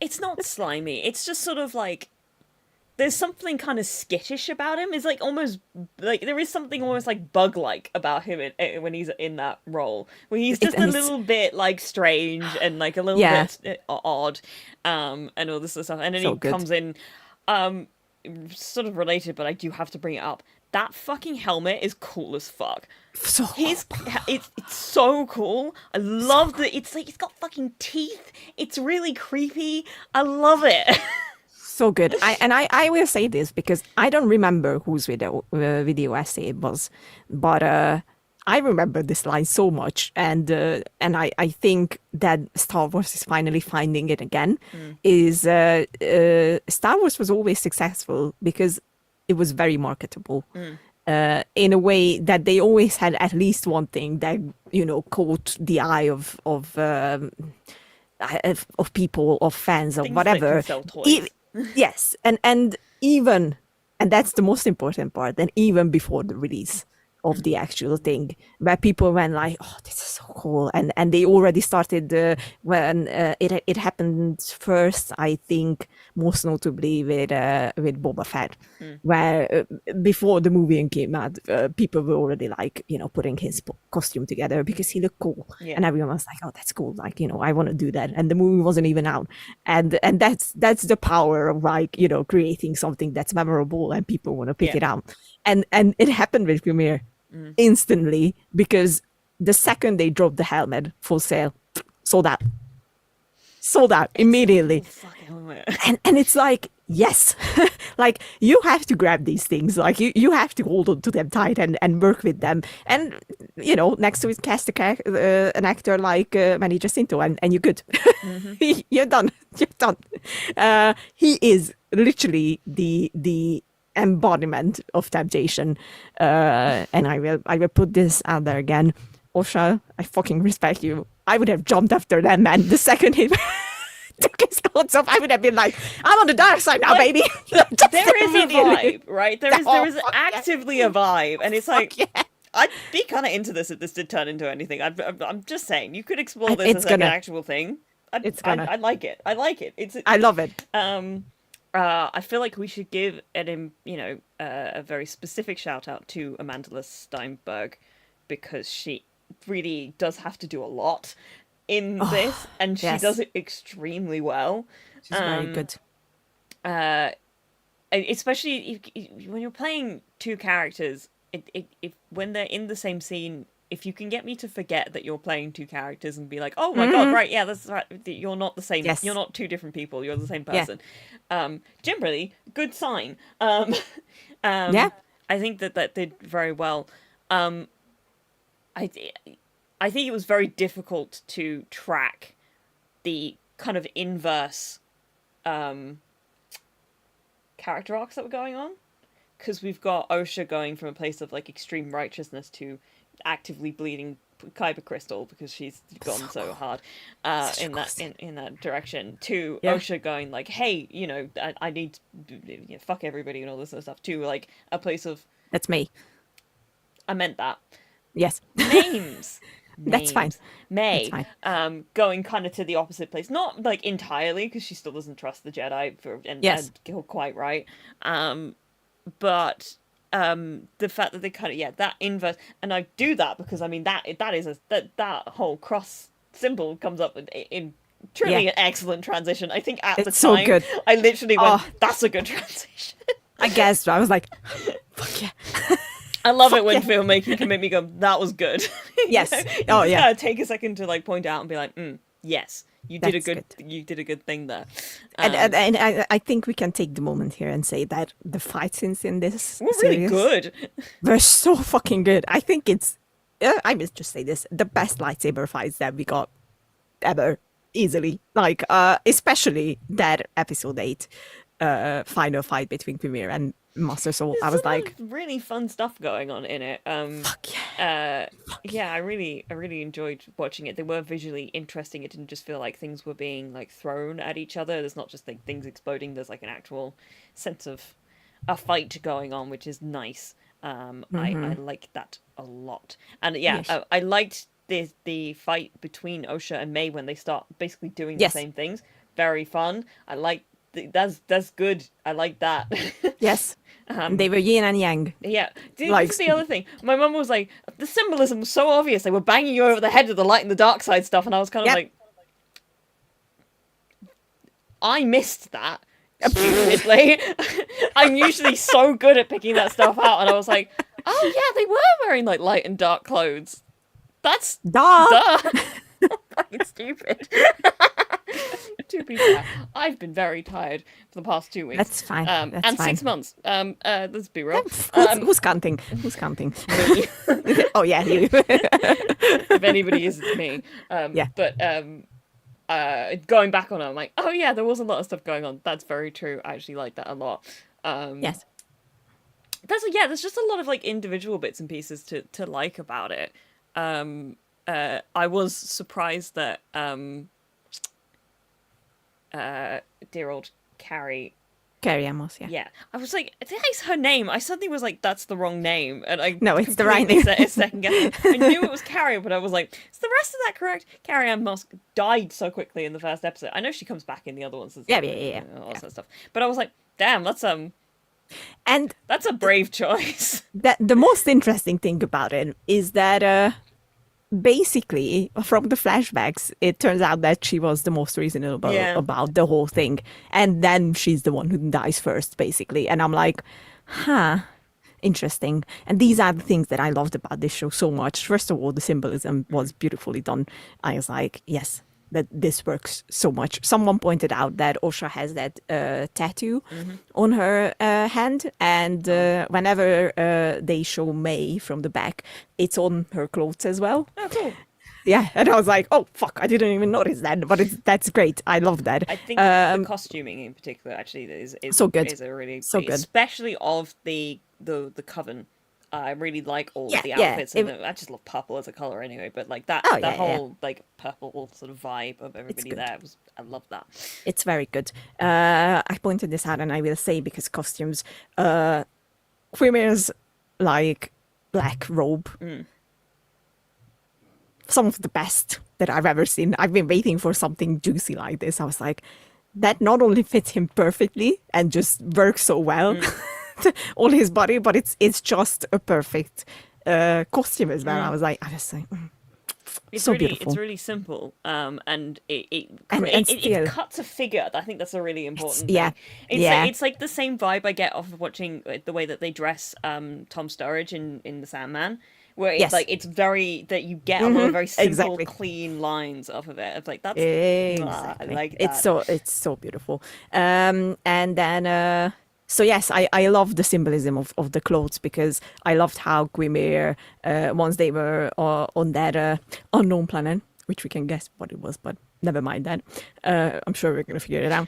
Speaker 2: it's not slimy. It's just sort of like there's something kind of skittish about him. It's like almost like there is something almost like bug-like about him when he's in that role, where he's just a little bit like strange and like a little bit odd, and all this sort of stuff. And then
Speaker 1: So
Speaker 2: he
Speaker 1: good.
Speaker 2: comes in, sort of related, but I do have to bring it up. That fucking helmet is cool as fuck.
Speaker 1: So
Speaker 2: It's so cool. I love that. It's like it's got fucking teeth. It's really creepy. I love it.
Speaker 1: so good. I will say this because I don't remember whose video essay it was, but I remember this line so much, and I think that Star Wars is finally finding it again. Is Star Wars was always successful because it was very marketable. In a way that they always had at least one thing that, you know, caught the eye of people, of fans, of
Speaker 2: Things
Speaker 1: whatever.
Speaker 2: that can sell toys.
Speaker 1: Yes, and even, and that's the most important part, and even before the release of the actual thing, where people went like, oh, this is so cool, and they already started when it happened first, I think, most notably with Boba Fett, where before the movie came out, people were already like, you know, putting his costume together because he looked cool, and everyone was like, oh, that's cool, like, you know, I want to do that, and the movie wasn't even out, and that's the power of, like, you know, creating something that's memorable and people want to pick it up, and it happened with Premiere instantly, because the second they dropped the helmet full sale, sold out immediately.
Speaker 2: Fucking helmet.
Speaker 1: And it's like, yes, like you have to grab these things, like you have to hold on to them tight and work with them, and next to it cast an actor like Manny Jacinto, and you're good. You're done. You're done. He is literally the embodiment of temptation, and I will put this out there again. Osha, I fucking respect you. I would have jumped after that man the second he took his clothes off. I would have been like, I'm on the dark side now, baby.
Speaker 2: There is a vibe, right? There is actively a vibe, and it's like, I'd be kind of into this if this did turn into anything. I'm just saying, you could explore this as like an actual thing. I like it. I like it. I
Speaker 1: love it.
Speaker 2: I feel like we should give a very specific shout out to Amanda Steinberg, because she really does have to do a lot in this, and she does it extremely well.
Speaker 1: She's very good.
Speaker 2: Especially when you're playing two characters, if when they're in the same scene, if you can get me to forget that you're playing two characters and be like, oh my god, right, yeah, that's right, you're not the same, you're not two different people, you're the same person. Generally, good sign. I think that did very well. I think it was very difficult to track the kind of inverse character arcs that were going on, because we've got Osha going from a place of like extreme righteousness to actively bleeding Kyber Crystal because she's gone so hard in that direction, to Osha going like, hey, I need to fuck everybody and all this sort of stuff, to like a place of,
Speaker 1: that's me.
Speaker 2: I meant that.
Speaker 1: Yes.
Speaker 2: Names.
Speaker 1: That's fine.
Speaker 2: May.
Speaker 1: That's fine.
Speaker 2: Going kind of to the opposite place. Not like entirely, because she still doesn't trust the Jedi and quite right. But the fact that they kind of that inverse, and I do that because I mean that whole cross symbol comes up in truly an excellent transition. I think at the time, so good. I literally went, that's a good transition.
Speaker 1: I guess I was like, fuck yeah.
Speaker 2: I love it when filmmaking can make me go, that was good.
Speaker 1: Yes.
Speaker 2: Take a second to like point out and be like, yes, you did a good thing there.
Speaker 1: And I think we can take the moment here and say that the fight scenes in this
Speaker 2: were really good.
Speaker 1: They're so fucking good. I think it's, I must just say this, the best lightsaber fights that we got ever, easily. Like, especially that episode 8 final fight between Premier and Master Soul. I was like,
Speaker 2: really fun stuff going on in it.
Speaker 1: Fuck yeah.
Speaker 2: I really enjoyed watching it. They were visually interesting. It didn't just feel like things were being like thrown at each other. There's not just like things exploding. There's like an actual sense of a fight going on, which is nice. I like that a lot. And I liked the fight between Osha and May when they start basically doing the same things. Very fun. I like that's good. I like that.
Speaker 1: Yes. They were yin and yang.
Speaker 2: Yeah. That's the other thing. My mum was like, the symbolism was so obvious. They were banging you over the head with the light and the dark side stuff, and I was kind of like, I missed that. Stupidly. I'm usually so good at picking that stuff out, and I was like, oh yeah, they were wearing like light and dark clothes. That's duh. Fucking stupid. To be fair, I've been very tired for the past 2 weeks.
Speaker 1: That's fine. That's
Speaker 2: and
Speaker 1: fine.
Speaker 2: 6 months. Let's be real.
Speaker 1: Who's counting? Who's counting?
Speaker 2: Me.
Speaker 1: Oh yeah, you.
Speaker 2: If anybody is, it's me. But going back on it, I'm like, oh yeah, there was a lot of stuff going on. That's very true. I actually like that a lot.
Speaker 1: Yes.
Speaker 2: There's just a lot of like individual bits and pieces to like about it. I was surprised that dear old Carrie
Speaker 1: Amos, yeah.
Speaker 2: Yeah. I was like, that is her name. I suddenly was like, that's the wrong name. And
Speaker 1: no, it's the right name.
Speaker 2: Second guessing. I knew it was Carrie, but I was like, is the rest of that correct? Carrie Ann Moss died so quickly in the first episode. I know she comes back in the other ones.
Speaker 1: Yeah.
Speaker 2: All that stuff. But I was like, damn, that's
Speaker 1: and
Speaker 2: that's a brave choice.
Speaker 1: The most interesting thing about it is that basically, from the flashbacks, it turns out that she was the most reasonable about the whole thing. And then she's the one who dies first, basically. And I'm like, interesting. And these are the things that I loved about this show so much. First of all, the symbolism was beautifully done. I was like, yes, that this works so much. Someone pointed out that Osha has that tattoo on her hand, and whenever they show May from the back, it's on her clothes as well.
Speaker 2: Oh, cool.
Speaker 1: Yeah, and I was like, oh fuck, I didn't even notice that, but that's great. I love that.
Speaker 2: I think the costuming in particular actually is
Speaker 1: so good.
Speaker 2: Is a really
Speaker 1: so good,
Speaker 2: especially of the coven. I really like all of the outfits, and I just love purple as a color anyway. But like that, whole like purple sort of vibe of everybody there I love that.
Speaker 1: It's very good. I pointed this out, and I will say because costumes, Quimire's like black robe, some of the best that I've ever seen. I've been waiting for something juicy like this. I was like, that not only fits him perfectly and just works so well. On his body, but it's just a perfect costume as well. I was like,
Speaker 2: it's
Speaker 1: so
Speaker 2: really
Speaker 1: beautiful.
Speaker 2: It's really simple, and it cuts a figure. I think that's a really important thing. It's like the same vibe I get off of watching the way that they dress Tom Sturridge in the Sandman, where it's like it's very that you get a lot of very simple, clean lines off of it. It's like that's I like that.
Speaker 1: It's so beautiful. And then. So yes, I love the symbolism of the clothes, because I loved how Quimir, once they were on that unknown planet, which we can guess what it was, but never mind that. I'm sure we're going to figure it out.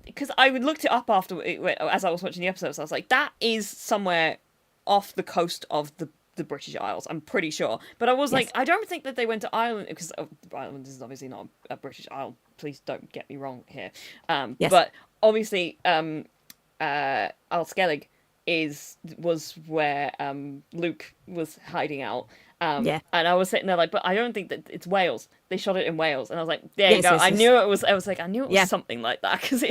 Speaker 2: Because I looked it up after as I was watching the episodes, I was like, that is somewhere off the coast of the British Isles, I'm pretty sure. But I was like, I don't think that they went to Ireland, because Ireland is obviously not a British Isle. Please don't get me wrong here. But obviously, Isle Skellig was where Luke was hiding out. And I was sitting there like, but I don't think that it's Wales. They shot it in Wales, and I was like, there you go. I knew it was. I was like, I knew it was something like that, because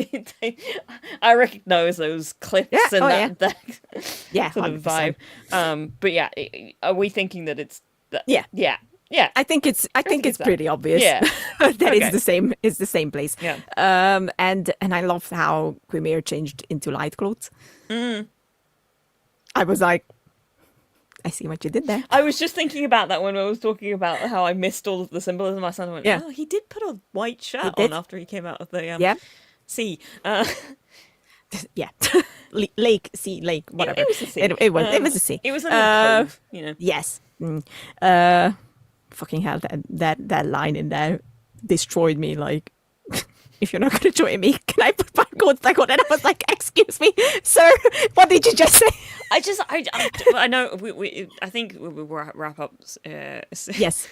Speaker 2: I recognise those cliffs and that sort of vibe. But yeah, are we thinking that it's that? Yeah.
Speaker 1: I think it's pretty obvious. That it's the same. It's the same place.
Speaker 2: Yeah.
Speaker 1: And I love how Quimir changed into light clothes. I was like, I see what you did there.
Speaker 2: I was just thinking about that when I was talking about how I missed all of the symbolism. My son went, oh, he did put a white shirt on after he came out of the sea.
Speaker 1: Lake, sea, lake, whatever.
Speaker 2: It was a sea.
Speaker 1: It was a sea.
Speaker 2: It was a cove,
Speaker 1: Yes. Fucking hell, that line in there destroyed me. Like, if you're not going to join me, can I put my coats back on? And I was like, excuse me, sir, what did you just say?
Speaker 2: I know, I think we'll wrap up.
Speaker 1: Yes.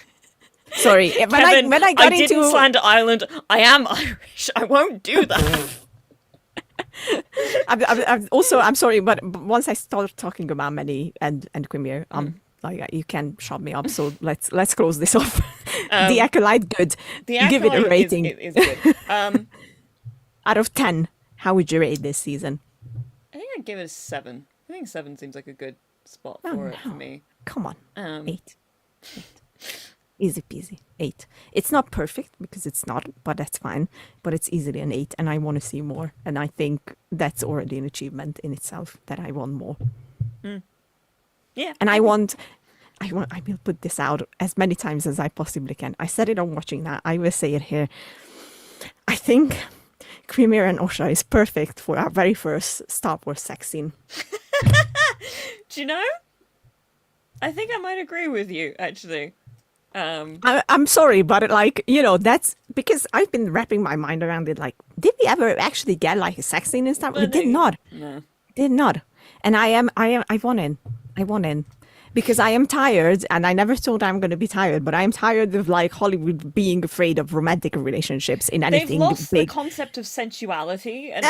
Speaker 1: Sorry.
Speaker 2: Kevin, I didn't slander Ireland. I am Irish. I won't do that.
Speaker 1: I'm sorry, but once I start talking about Manny and Quimir, like, you can shut me up. So let's close this off. The Acolyte, good. Give it a rating.
Speaker 2: Is good.
Speaker 1: Out of 10, how would you rate this season?
Speaker 2: I think I'd give it a 7. I think 7 seems like a good spot for me.
Speaker 1: Come on. 8. Easy peasy. 8. It's not perfect, because it's not, but that's fine. But it's easily an 8, and I want to see more. And I think that's already an achievement in itself, that I want more.
Speaker 2: Yeah.
Speaker 1: And I will put this out as many times as I possibly can. I said it on Watching That. I will say it here. I think Quimir and Osha is perfect for our very first Star Wars sex scene.
Speaker 2: Do you know? I think I might agree with you, actually.
Speaker 1: I'm sorry, but like, that's because I've been wrapping my mind around it. Like, did we ever actually get like a sex scene in Star Wars? We did not.
Speaker 2: No.
Speaker 1: Did not. And I want in. Because I am tired, and I never thought I'm going to be tired, but I'm tired of like Hollywood being afraid of romantic relationships in anything.
Speaker 2: They've lost
Speaker 1: big.
Speaker 2: The concept of sensuality. And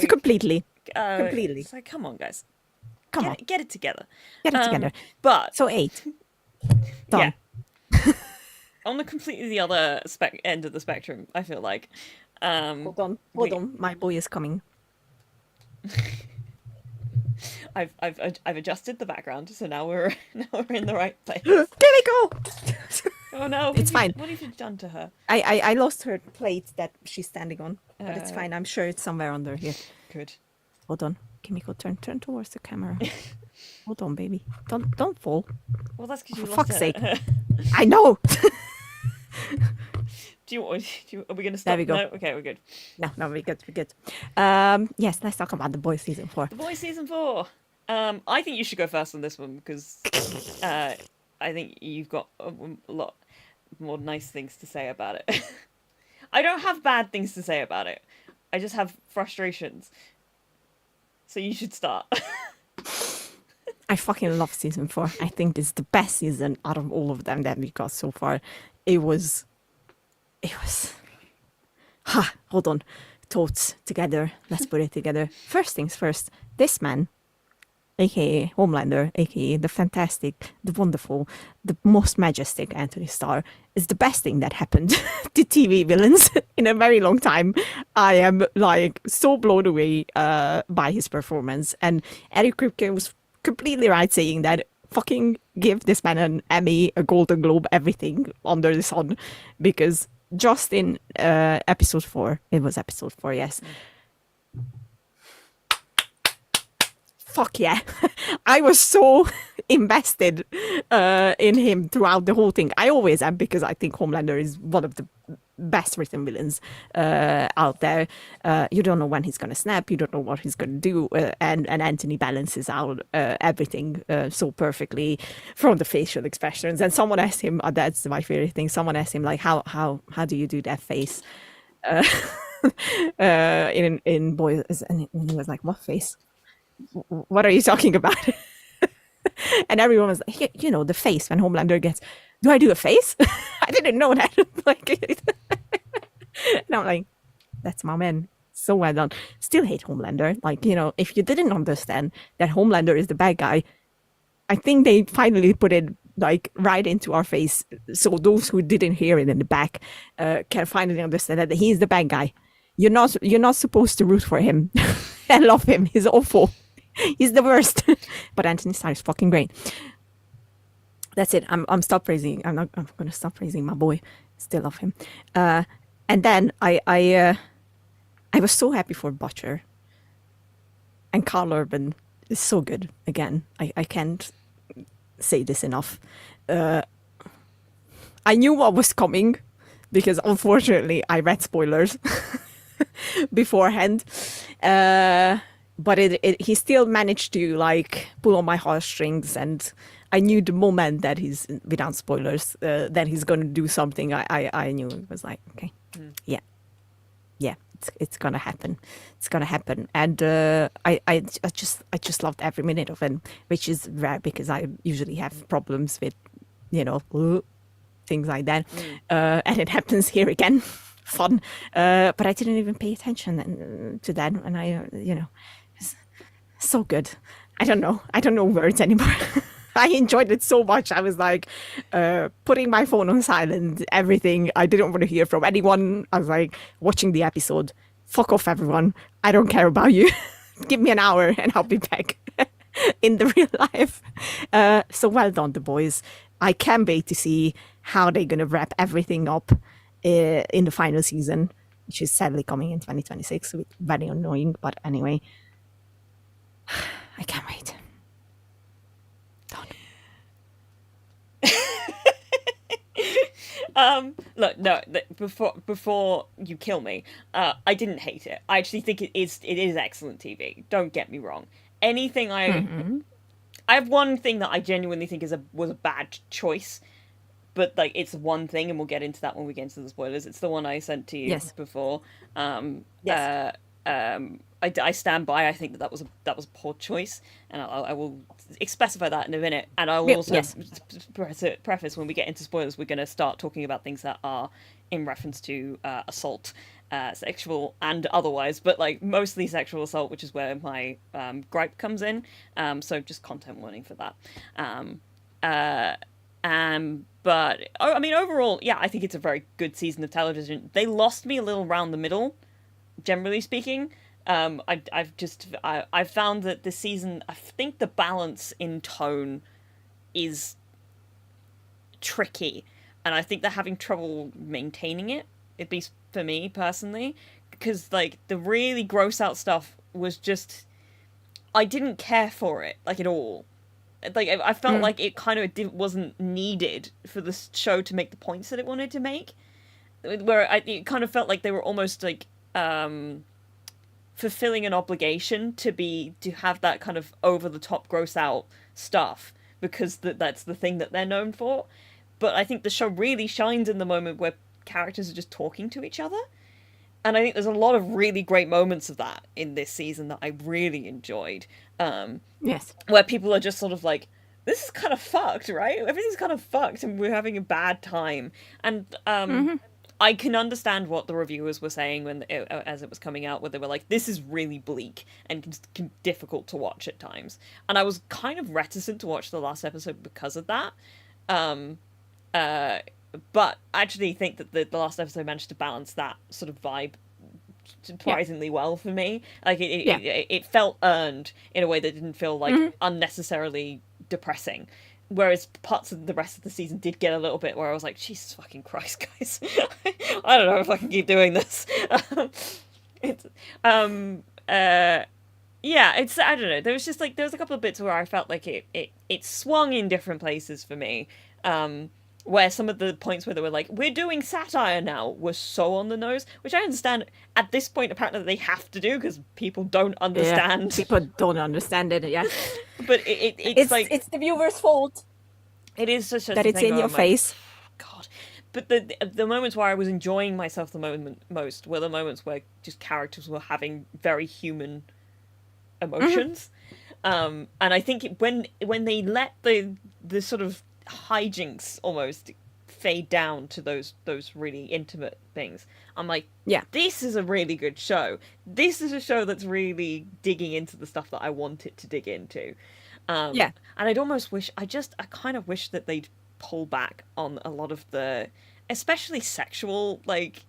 Speaker 1: completely.
Speaker 2: Completely. It's like, come on, guys. Get it together.
Speaker 1: Get it together.
Speaker 2: But
Speaker 1: so 8. Done.
Speaker 2: Yeah. On the completely the other end of the spectrum, I feel like.
Speaker 1: Hold on. My boy is coming.
Speaker 2: I've adjusted the background, so now we're in the right place.
Speaker 1: There we go.
Speaker 2: Oh no!
Speaker 1: It's fine.
Speaker 2: What have you done to her?
Speaker 1: I lost her plate that she's standing on, but it's fine. I'm sure it's somewhere under here.
Speaker 2: Good.
Speaker 1: Hold on, Kimiko, turn towards the camera. Hold on, baby. Don't fall.
Speaker 2: Well, that's because you
Speaker 1: For
Speaker 2: lost
Speaker 1: fuck's
Speaker 2: it.
Speaker 1: sake. I know.
Speaker 2: Are we going to stop?
Speaker 1: There we go.
Speaker 2: No? Okay, we're good.
Speaker 1: No, we're good. Yes, let's talk about The Boys season 4.
Speaker 2: The Boys season 4. I think you should go first on this one because I think you've got a lot more nice things to say about it. I don't have bad things to say about it. I just have frustrations. So you should start.
Speaker 1: I fucking love season 4. I think it's the best season out of all of them that we got so far. It was. Hold on. Thoughts together. Let's put it together. First things first. This man, aka Homelander, aka the fantastic, the wonderful, the most majestic Anthony Starr, is the best thing that happened to TV villains in a very long time. I am like so blown away by his performance. And Eric Kripke was completely right saying that fucking give this man an Emmy, a Golden Globe, everything under the sun, because just in episode 4, it was episode 4, yes. Fuck yeah. I was so invested in him throughout the whole thing. I always am, because I think Homelander is one of the best written villains out there. You don't know when he's going to snap. You don't know what he's going to do. And Anthony balances out everything so perfectly, from the facial expressions. And someone asked him, that's my favorite thing. Someone asked him, like, how do you do that face? In Boys, and he was like, what face? What are you talking about? And everyone was like, you know, the face when Homelander gets, do I do a face? I didn't know that. Like, and I'm like, that's my man. So well done. Still hate Homelander. Like, you know, if you didn't understand that Homelander is the bad guy, I think they finally put it like right into our face. So those who didn't hear it in the back can finally understand that he's the bad guy. You're not supposed to root for him and love him. He's awful. He's the worst. But Anthony Starr is fucking great. That's it. I'm going to stop praising my boy. Still love him. And then I was so happy for Butcher. And Carl Urban is so good. Again, I can't say this enough. I knew what was coming, because unfortunately I read spoilers beforehand. But he still managed to like pull on my heartstrings, and I knew the moment that he's, without spoilers, that he's going to do something. I knew it was like, okay, yeah, it's gonna happen. It's gonna happen, and I just loved every minute of it, which is rare because I usually have problems with, you know, things like that, and it happens here again. Fun, but I didn't even pay attention to that, and you know. So good. I don't know words anymore. I enjoyed it so much. I was like putting my phone on silent, everything. I didn't want to hear from anyone. I was like watching the episode. Fuck off, everyone. I don't care about you. Give me an hour and I'll be back in the real life. So well done, The Boys. I can't wait to see how they're going to wrap everything up in the final season, which is sadly coming in 2026. So it's very annoying, but anyway. I can't wait.
Speaker 2: Look, no. Before you kill me, I didn't hate it. I actually think it is excellent TV. Don't get me wrong. Anything I have one thing that I genuinely think was a bad choice, but like it's one thing, and we'll get into that when we get into the spoilers. It's the one I sent to you before. Yes. I stand by. I think that was a poor choice, and I will specify that in a minute. And I will also preface when we get into spoilers, we're going to start talking about things that are in reference to assault, sexual and otherwise, but like mostly sexual assault, which is where my gripe comes in. So just content warning for that. But I mean, overall, yeah, I think it's a very good season of television. They lost me a little around the middle, generally speaking. I've found that this season, I think the balance in tone is tricky, and I think they're having trouble maintaining it, at least for me personally, because like the really gross out stuff was just, I didn't care for it like at all. Like I felt like it kind of wasn't needed for the show to make the points that it wanted to make. where it kind of felt like they were almost like fulfilling an obligation to have that kind of over the top gross out stuff because that's the thing that they're known for. But I think the show really shines in the moment where characters are just talking to each other. And I think there's a lot of really great moments of that in this season that I really enjoyed.
Speaker 1: Yes.
Speaker 2: Where people are just sort of like, this is kind of fucked, right? Everything's kind of fucked and we're having a bad time. And I can understand what the reviewers were saying as it was coming out, where they were like, this is really bleak and difficult to watch at times. And I was kind of reticent to watch the last episode because of that. But I actually think that the last episode managed to balance that sort of vibe surprisingly well for me. Like, it felt earned in a way that didn't feel, like, unnecessarily depressing. Whereas parts of the rest of the season did get a little bit where I was like, Jesus fucking Christ, guys. I don't know if I can keep doing this. Yeah, it's, I don't know. There was just like, there was a couple of bits where I felt like it swung in different places for me. Where some of the points where they were like, we're doing satire now, were so on the nose, which I understand at this point apparently they have to do because people don't understand.
Speaker 1: Yeah, people don't understand it, yeah.
Speaker 2: But it's like...
Speaker 1: It's the viewer's fault.
Speaker 2: It is such a
Speaker 1: that it's in your face.
Speaker 2: God. But the moments where I was enjoying myself the most were the moments where just characters were having very human emotions. And I think when they let the sort of hijinks almost fade down to those really intimate things, I'm like,
Speaker 1: yeah,
Speaker 2: this is a really good show. This is a show that's really digging into the stuff that I want it to dig into. Yeah, and I'd almost wish, I kind of wish that they'd pull back on a lot of the, especially sexual, like,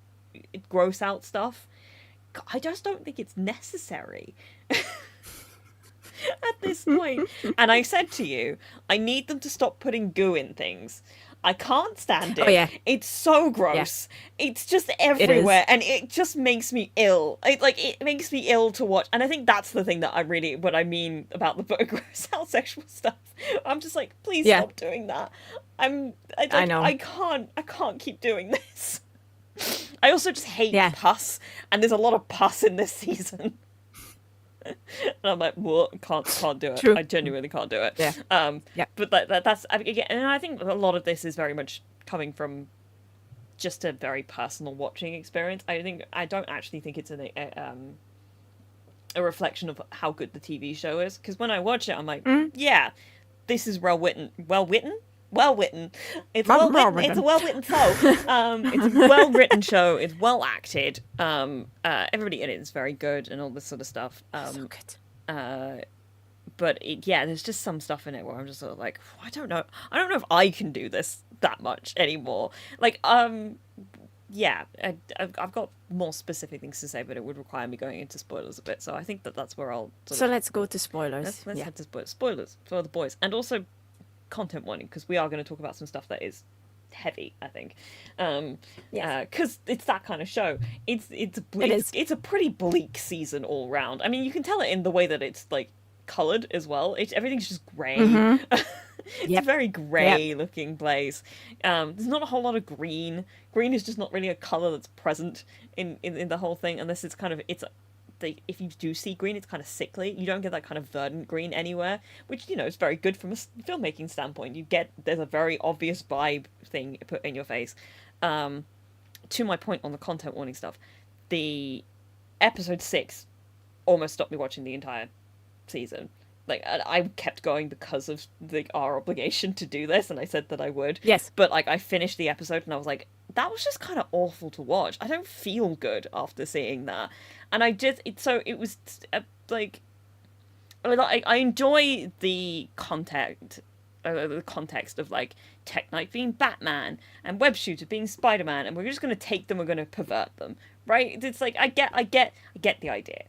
Speaker 2: gross out stuff. I just don't think it's necessary. At this point. And I said to you, I need them to stop putting goo in things. I can't stand it.
Speaker 1: Oh, yeah.
Speaker 2: It's so gross. Yeah. It's just everywhere, and it just makes me ill. It makes me ill to watch. And I think that's the thing that what I mean about the gross out sexual stuff. I'm just like, please stop doing that. I know. I can't keep doing this. I also just hate pus, and there's a lot of pus in this season. And I'm like, well, can't do it. True. I genuinely can't do it. Yeah. But that's again, and I think a lot of this is very much coming from just a very personal watching experience. I don't actually think it's a reflection of how good the TV show is, because when I watch it, I'm like, yeah, this is well written. It's well written. It's a well written show. It's a well written show. It's well acted. Everybody in it is very good and all this sort of stuff.
Speaker 1: So good.
Speaker 2: But there's just some stuff in it where I'm just sort of like, I don't know if I can do this that much anymore. Like, I've got more specific things to say, but it would require me going into spoilers a bit. So I think that's where I'll.
Speaker 1: Let's go to spoilers.
Speaker 2: Let's head to spoilers for the boys, and also content warning, because we are going to talk about some stuff that is heavy, I think. Because it's that kind of show. It's a pretty bleak season all round. I mean, you can tell it in the way that it's like coloured as well. Everything's just grey. It's a very grey looking place. There's not a whole lot of green. Green is just not really a colour that's present in the whole thing, unless it's kind of if you do see green, it's kind of sickly. You don't get that kind of verdant green anywhere, which, is very good from a filmmaking standpoint. There's a very obvious vibe thing put in your face. To my point on the content warning stuff, the episode 6 almost stopped me watching the entire season. Like, I kept going because of our obligation to do this, and I said that I would.
Speaker 1: Yes.
Speaker 2: But, like, I finished the episode, and I was like, that was just kind of awful to watch. I don't feel good after seeing that. And I enjoy the context of, like, Tech Knight being Batman, and Web Shooter being Spider-Man, and we're just going to take them, we're going to pervert them, right? It's like, I get the idea.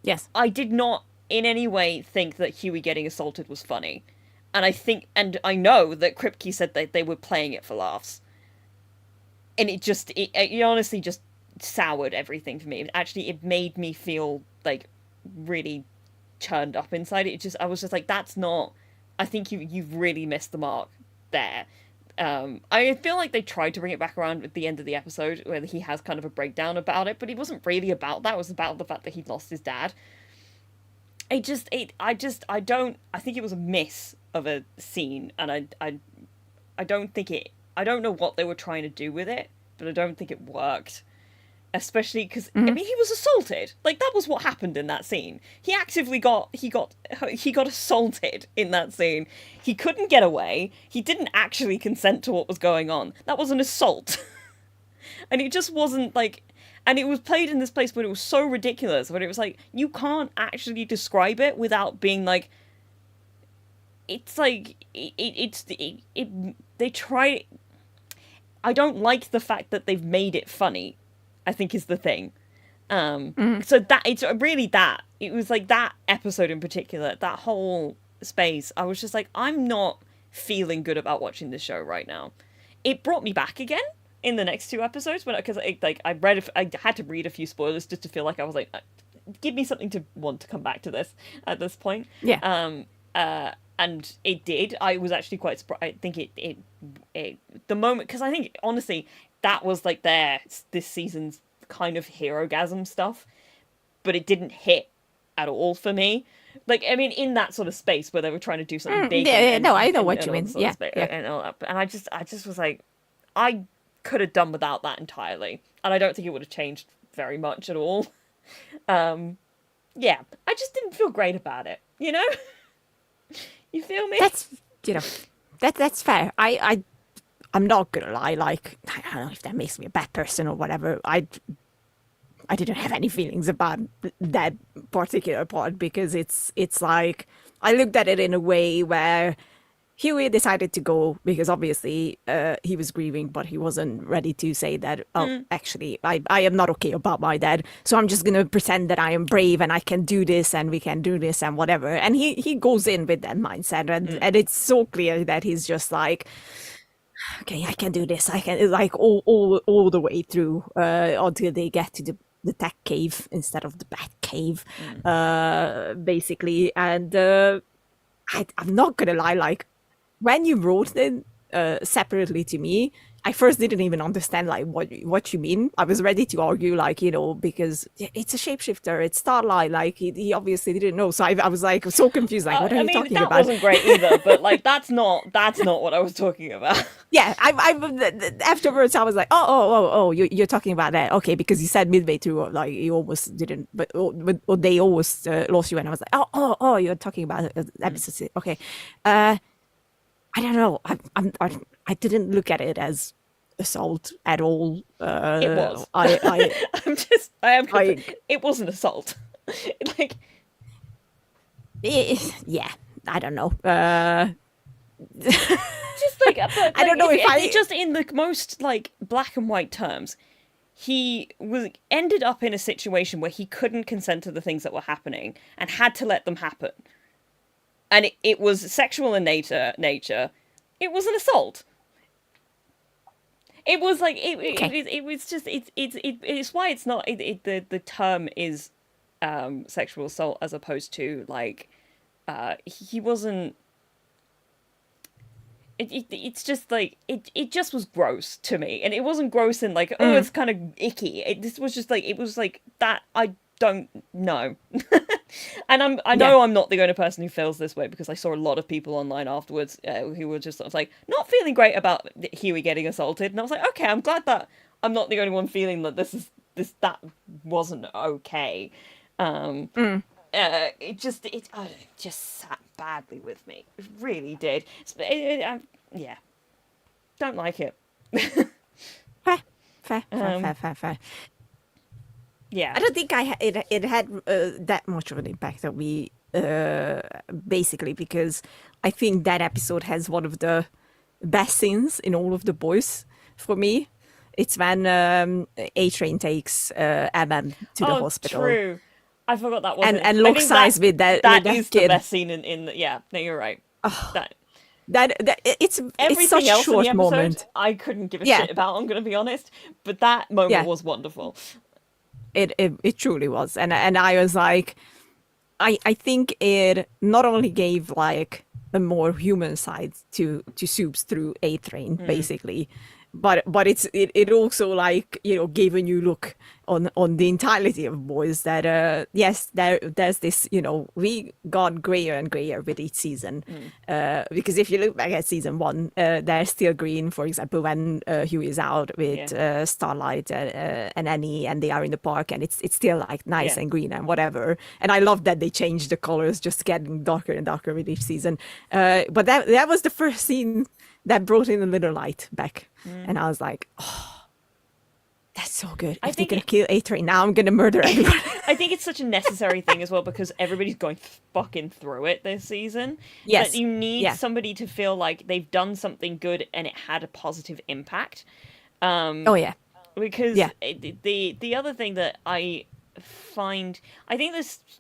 Speaker 1: Yes.
Speaker 2: I did not in any way think that Huey getting assaulted was funny. And I know that Kripke said that they were playing it for laughs. And it honestly just soured everything for me. It made me feel, like, really churned up inside. I was just like, that's not, I think you've really missed the mark there. I feel like they tried to bring it back around at the end of the episode where he has kind of a breakdown about it, but it wasn't really about that. It was about the fact that he'd lost his dad. I think it was a miss of a scene, and I don't know what they were trying to do with it, but I don't think it worked. Especially because I mean, he was assaulted. Like, that was what happened in that scene. He actively got assaulted in that scene. He couldn't get away. He didn't actually consent to what was going on. That was an assault. And it just wasn't like, and it was played in this place when it was so ridiculous, when it was like, you can't actually describe it without being like, it's like, they try. I don't like the fact that they've made it funny, I think, is the thing. So that it's really that. It was like that episode in particular, that whole space. I was just like, I'm not feeling good about watching this show right now. It brought me back again in the next two episodes because I had to read a few spoilers just to feel like I was like, give me something to want to come back to this at this point.
Speaker 1: Yeah.
Speaker 2: And it did. I was actually quite surprised. I think it the moment, because I think honestly that was like this season's kind of hero-gasm stuff, but it didn't hit at all for me. Like, I mean, in that sort of space where they were trying to do something big.
Speaker 1: No, I know what you mean. Yeah,
Speaker 2: and all that. And I just was like, I could have done without that entirely, and I don't think it would have changed very much at all. Yeah, I just didn't feel great about it. You know, you feel me?
Speaker 1: That's fair. I'm not gonna lie. Like, I don't know if that makes me a bad person or whatever. I didn't have any feelings about that particular part because it's like I looked at it in a way where Huey decided to go because obviously he was grieving, but he wasn't ready to say that, actually, I am not okay about my dad. So I'm just going to pretend that I am brave and I can do this and we can do this and whatever. And he goes in with that mindset. And it's so clear that he's just like, okay, I can do this. I can, like, all the way through until they get to the tech cave instead of the bat cave, basically. And I'm not going to lie, like, when you wrote it separately to me, I first didn't even understand like what you mean. I was ready to argue, like, you know, because it's a shapeshifter, it's Starlight, like he obviously didn't know. So I was like so confused, like, what are you talking about?
Speaker 2: That wasn't great either, but like that's not what I was talking about.
Speaker 1: Yeah, I afterwards I was like, oh, you're talking about that, okay, because you said midway through, like, you almost didn't, but or they almost lost you, and I was like, oh, you're talking about episode 6, okay. I don't know. I didn't look at it as assault at all.
Speaker 2: It was. It wasn't assault. Like,
Speaker 1: yeah, I don't know.
Speaker 2: Just like, I don't know if just in the most like black and white terms, he ended up in a situation where he couldn't consent to the things that were happening and had to let them happen. And it was sexual in nature. It was an assault. It was like it was just it's why it's not the term is sexual assault as opposed to like he wasn't. It's just like it just was gross to me, and it wasn't gross in like it's kind of icky. This was just like it was like that. I don't know. And I know I'm not the only person who feels this way, because I saw a lot of people online afterwards who were just sort of like not feeling great about Huey getting assaulted, and I was like, okay, I'm glad that I'm not the only one feeling that that wasn't okay. It just sat badly with me. It really did. Yeah, don't like it.
Speaker 1: Fair.
Speaker 2: Yeah,
Speaker 1: I don't think it had that much of an impact on me, basically, because I think that episode has one of the best scenes in all of The Boys for me. It's when A-Train takes MM to the hospital.
Speaker 2: True. I forgot that wasn't.
Speaker 1: And locks eyes with that
Speaker 2: is
Speaker 1: kid.
Speaker 2: The best scene in the, yeah, no, you're right.
Speaker 1: Oh, it's such a
Speaker 2: else
Speaker 1: short
Speaker 2: in the episode,
Speaker 1: moment.
Speaker 2: I couldn't give a shit about, I'm going to be honest. But that moment was wonderful.
Speaker 1: It truly was. And I was like, I think it not only gave like a more human side to Soups through A Train, basically. But it also like, you know, gave a new look on the entirety of Boys, that yes, there's this, you know, we got grayer and grayer with each season, because if you look back at season 1, they're still green, for example, when Huey is out with Starlight and Annie, and they are in the park, and it's still like nice and green and whatever. And I love that they changed the colors, just getting darker and darker with each season. But that was the first scene that brought in a little light back. And I was like, oh, that's so good. If they're going to kill A-Train now, I'm going to murder everybody.
Speaker 2: I think it's such a necessary thing as well, because everybody's going fucking through it this season.
Speaker 1: Yes.
Speaker 2: That you need somebody to feel like they've done something good and it had a positive impact. Because the other thing that I find, I think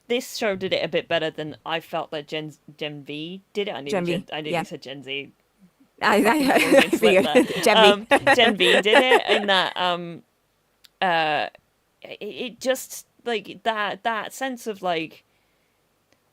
Speaker 2: this show did it a bit better than I felt that Gen V did it. I nearly said Gen Z.
Speaker 1: I figured
Speaker 2: Gen V did it in that it just like that sense of like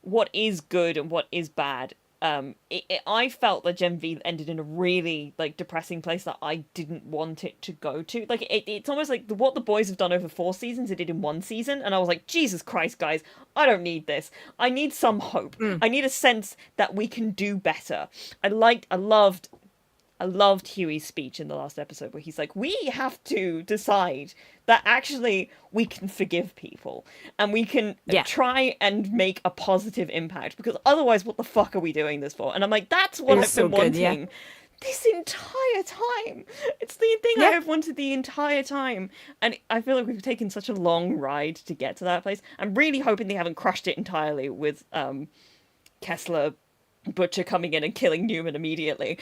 Speaker 2: what is good and what is bad. I felt that Gen V ended in a really like depressing place that I didn't want it to go to. Like it's almost like what the boys have done over 4 seasons, it did in 1 season, and I was like, Jesus Christ, guys, I don't need this. I need some hope. I need a sense that we can do better. I loved Huey's speech in the last episode where he's like, we have to decide that actually we can forgive people and we can try and make a positive impact, because otherwise what the fuck are we doing this for? And I'm like, that's what I've been wanting this entire time. It's the thing I have wanted the entire time. And I feel like we've taken such a long ride to get to that place. I'm really hoping they haven't crushed it entirely with Kessler Butcher coming in and killing Newman immediately.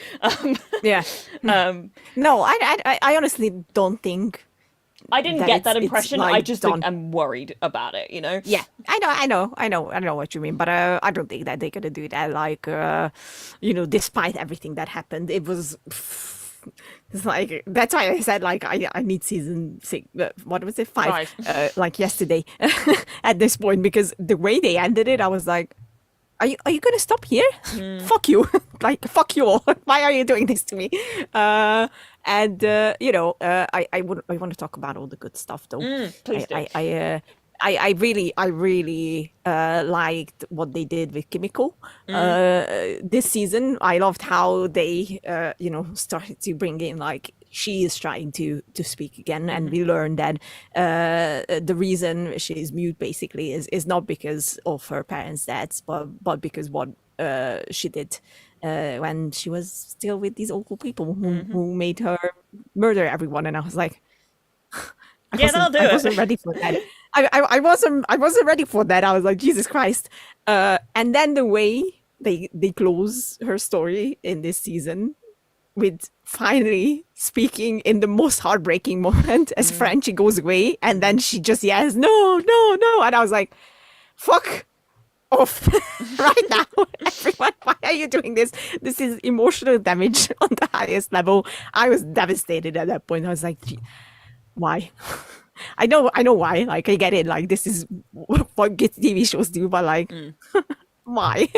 Speaker 1: No, I honestly don't think.
Speaker 2: I didn't get that impression. I just think I'm worried about it, you know?
Speaker 1: Yeah, I know what you mean, but I don't think that they're gonna do that. Like, you know, despite everything that happened, it was. It's like, that's why I said like I need season 6. What was it, 5? Like yesterday, at this point, because the way they ended it, I was like, Are you gonna stop here? Fuck you! Like, fuck you all! Why are you doing this to me? You know, I want to talk about all the good stuff though.
Speaker 2: Please do.
Speaker 1: I really liked what they did with Kimiko this season. I loved how they you know, started to bring in like she is trying to speak again, and we learned that the reason she's mute basically is not because of her parents' deaths, but because what she did when she was still with these awful people who made her murder everyone. And I was like, I wasn't ready for that. I wasn't ready for that. I was like, Jesus Christ. And then the way they close her story in this season with finally speaking in the most heartbreaking moment as Frenchie goes away, and then she just yells, no, and I was like, fuck off right now, everyone. Why are you doing this? This is emotional damage on the highest level. I was devastated at that point. I was like, why? I know why. Like, I get it. Like, this is what good TV shows do, but like, why?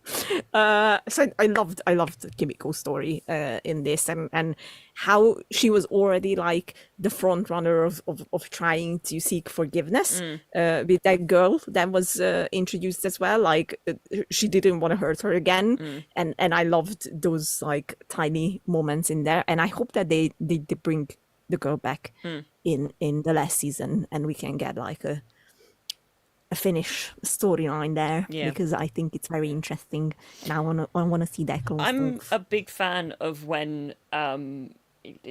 Speaker 1: So I loved Kimiko's story in this, and how she was already like the front runner of trying to seek forgiveness with that girl that was introduced as well. Like, she didn't want to hurt her again, and I loved those like tiny moments in there, and I hope that they bring the girl back in the last season, and we can get like a Finnish storyline there, because I think it's very interesting, and I want to see that close.
Speaker 2: I'm a big fan of when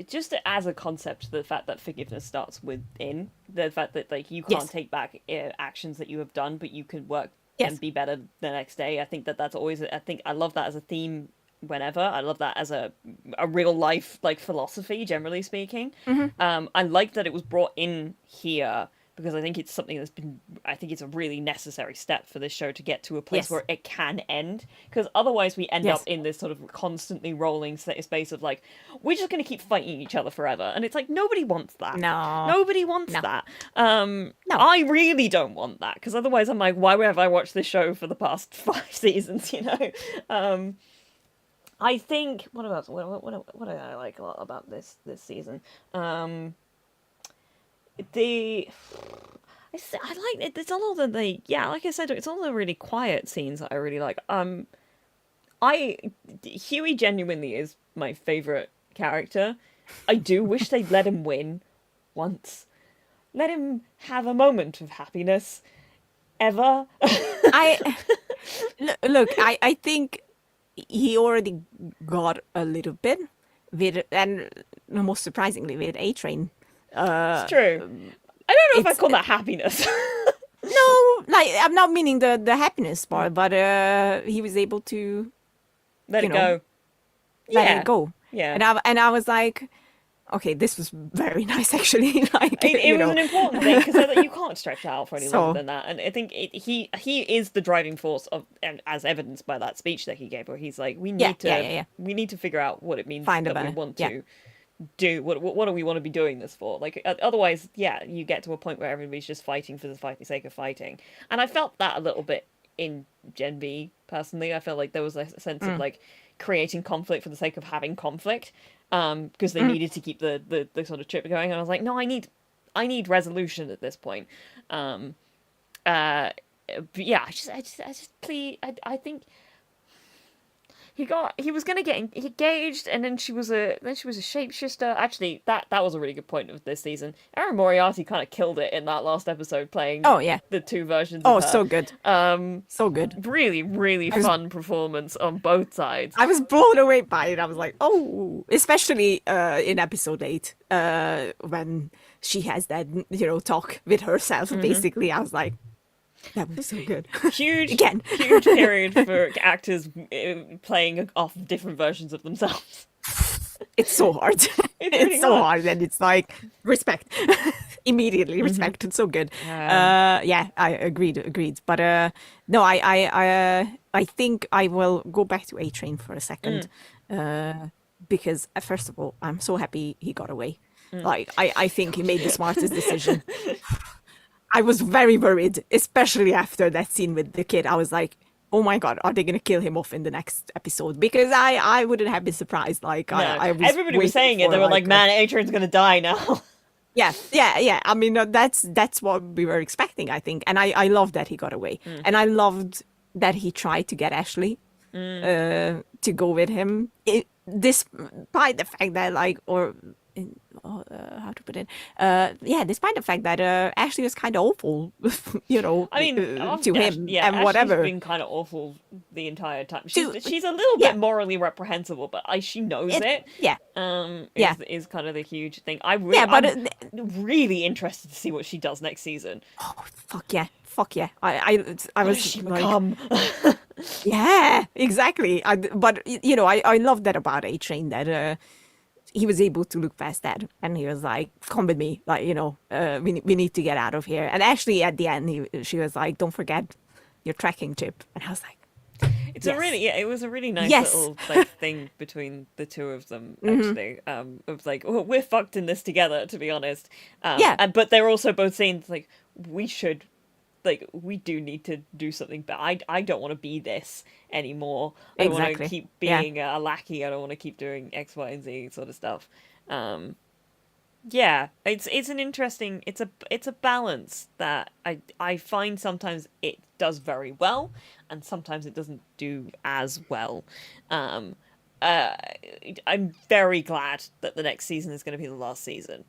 Speaker 2: just as a concept, the fact that forgiveness starts within, the fact that like you can't take back actions that you have done, but you can work and be better the next day. I think that's always, I love that as a theme. Whenever I love that as a real life like philosophy, generally speaking. I like that it was brought in here, because I think it's something I think it's a really necessary step for this show to get to a place where it can end, because otherwise we end up in this sort of constantly rolling space of like, we're just going to keep fighting each other forever, and it's like, nobody wants that. Nobody wants that. I really don't want that, because otherwise I'm like, why have I watched this show for the past 5 seasons, you know? I think what do I like a lot about this season? I like it. It's all of the like I said, it's all the really quiet scenes that I really like. Huey genuinely is my favorite character. I do wish they'd let him win once. Let him have a moment of happiness. Ever.
Speaker 1: I think he already got a little bit with, and most surprisingly, with A-Train.
Speaker 2: It's true. I don't know if I call that happiness.
Speaker 1: No, like, I'm not meaning the happiness part, but he was able to
Speaker 2: let it go.
Speaker 1: Let it go.
Speaker 2: Yeah.
Speaker 1: And I was like, okay, this was very nice, actually. Like,
Speaker 2: it was an important thing, because you can't stretch out for any longer than that. And I think he is the driving force of, and as evidenced by that speech that he gave, where he's like, we need to figure out what it means that we want to do. What do we want to be doing this for? Like, otherwise, you get to a point where everybody's just fighting for the sake of fighting. And I felt that a little bit in Gen V, personally. I felt like there was a sense of like creating conflict for the sake of having conflict. Because they needed to keep the sort of trip going, and I was like, no, I need resolution at this point. But yeah, I think he was gonna get engaged, and then she was a shapeshifter. Actually, that was a really good point of this season. Erin Moriarty kind of killed it in that last episode, playing the 2 versions of her.
Speaker 1: So good. So good.
Speaker 2: Really, really fun performance on both sides.
Speaker 1: I was blown away by it. I was like, oh, especially in episode 8, when she has that, talk with herself, basically. I was like, that was so good.
Speaker 2: Huge period for actors playing off different versions of themselves.
Speaker 1: It's so hard. It's so hard, and it's like, respect. Immediately respect. It's so good. I agreed. But no, I think I will go back to A-Train for a second, because first of all, I'm so happy he got away. Like, I think he made the smartest decision. I was very worried, especially after that scene with the kid. I was like, oh my God, are they going to kill him off in the next episode? Because I wouldn't have been surprised. Like,
Speaker 2: everybody was saying it. They were like, man, A-Train's going to die now.
Speaker 1: Yeah. I mean, that's what we were expecting, I think. And I loved that he got away. And I loved that he tried to get Ashley to go with him. Despite the fact that, like, how to put it? Despite the fact that Ashley was kind of awful, I mean, to him and whatever.
Speaker 2: Ashley's been kind of awful the entire time. She's a little bit morally reprehensible, but she knows it. Is kind of the huge thing. I'm really interested to see what she does next season.
Speaker 1: Oh, fuck yeah! I was
Speaker 2: she
Speaker 1: like,
Speaker 2: become?
Speaker 1: Yeah, exactly. I love that about A-Train, that he was able to look past that, and he was like, come with me, like, we need to get out of here. And actually at the end she was like, don't forget your trekking trip. And I was like,
Speaker 2: it was a really nice little like thing between the two of them, actually. It was like, oh, we're fucked in this together, to be honest. But they're also both saying, like, we do need to do something, but I don't want to be this anymore. I don't want to keep being a lackey. I don't want to keep doing X, Y, and Z sort of stuff. It's an interesting, it's a balance that I find sometimes it does very well, and sometimes it doesn't do as well. I'm very glad that the next season is going to be the last season.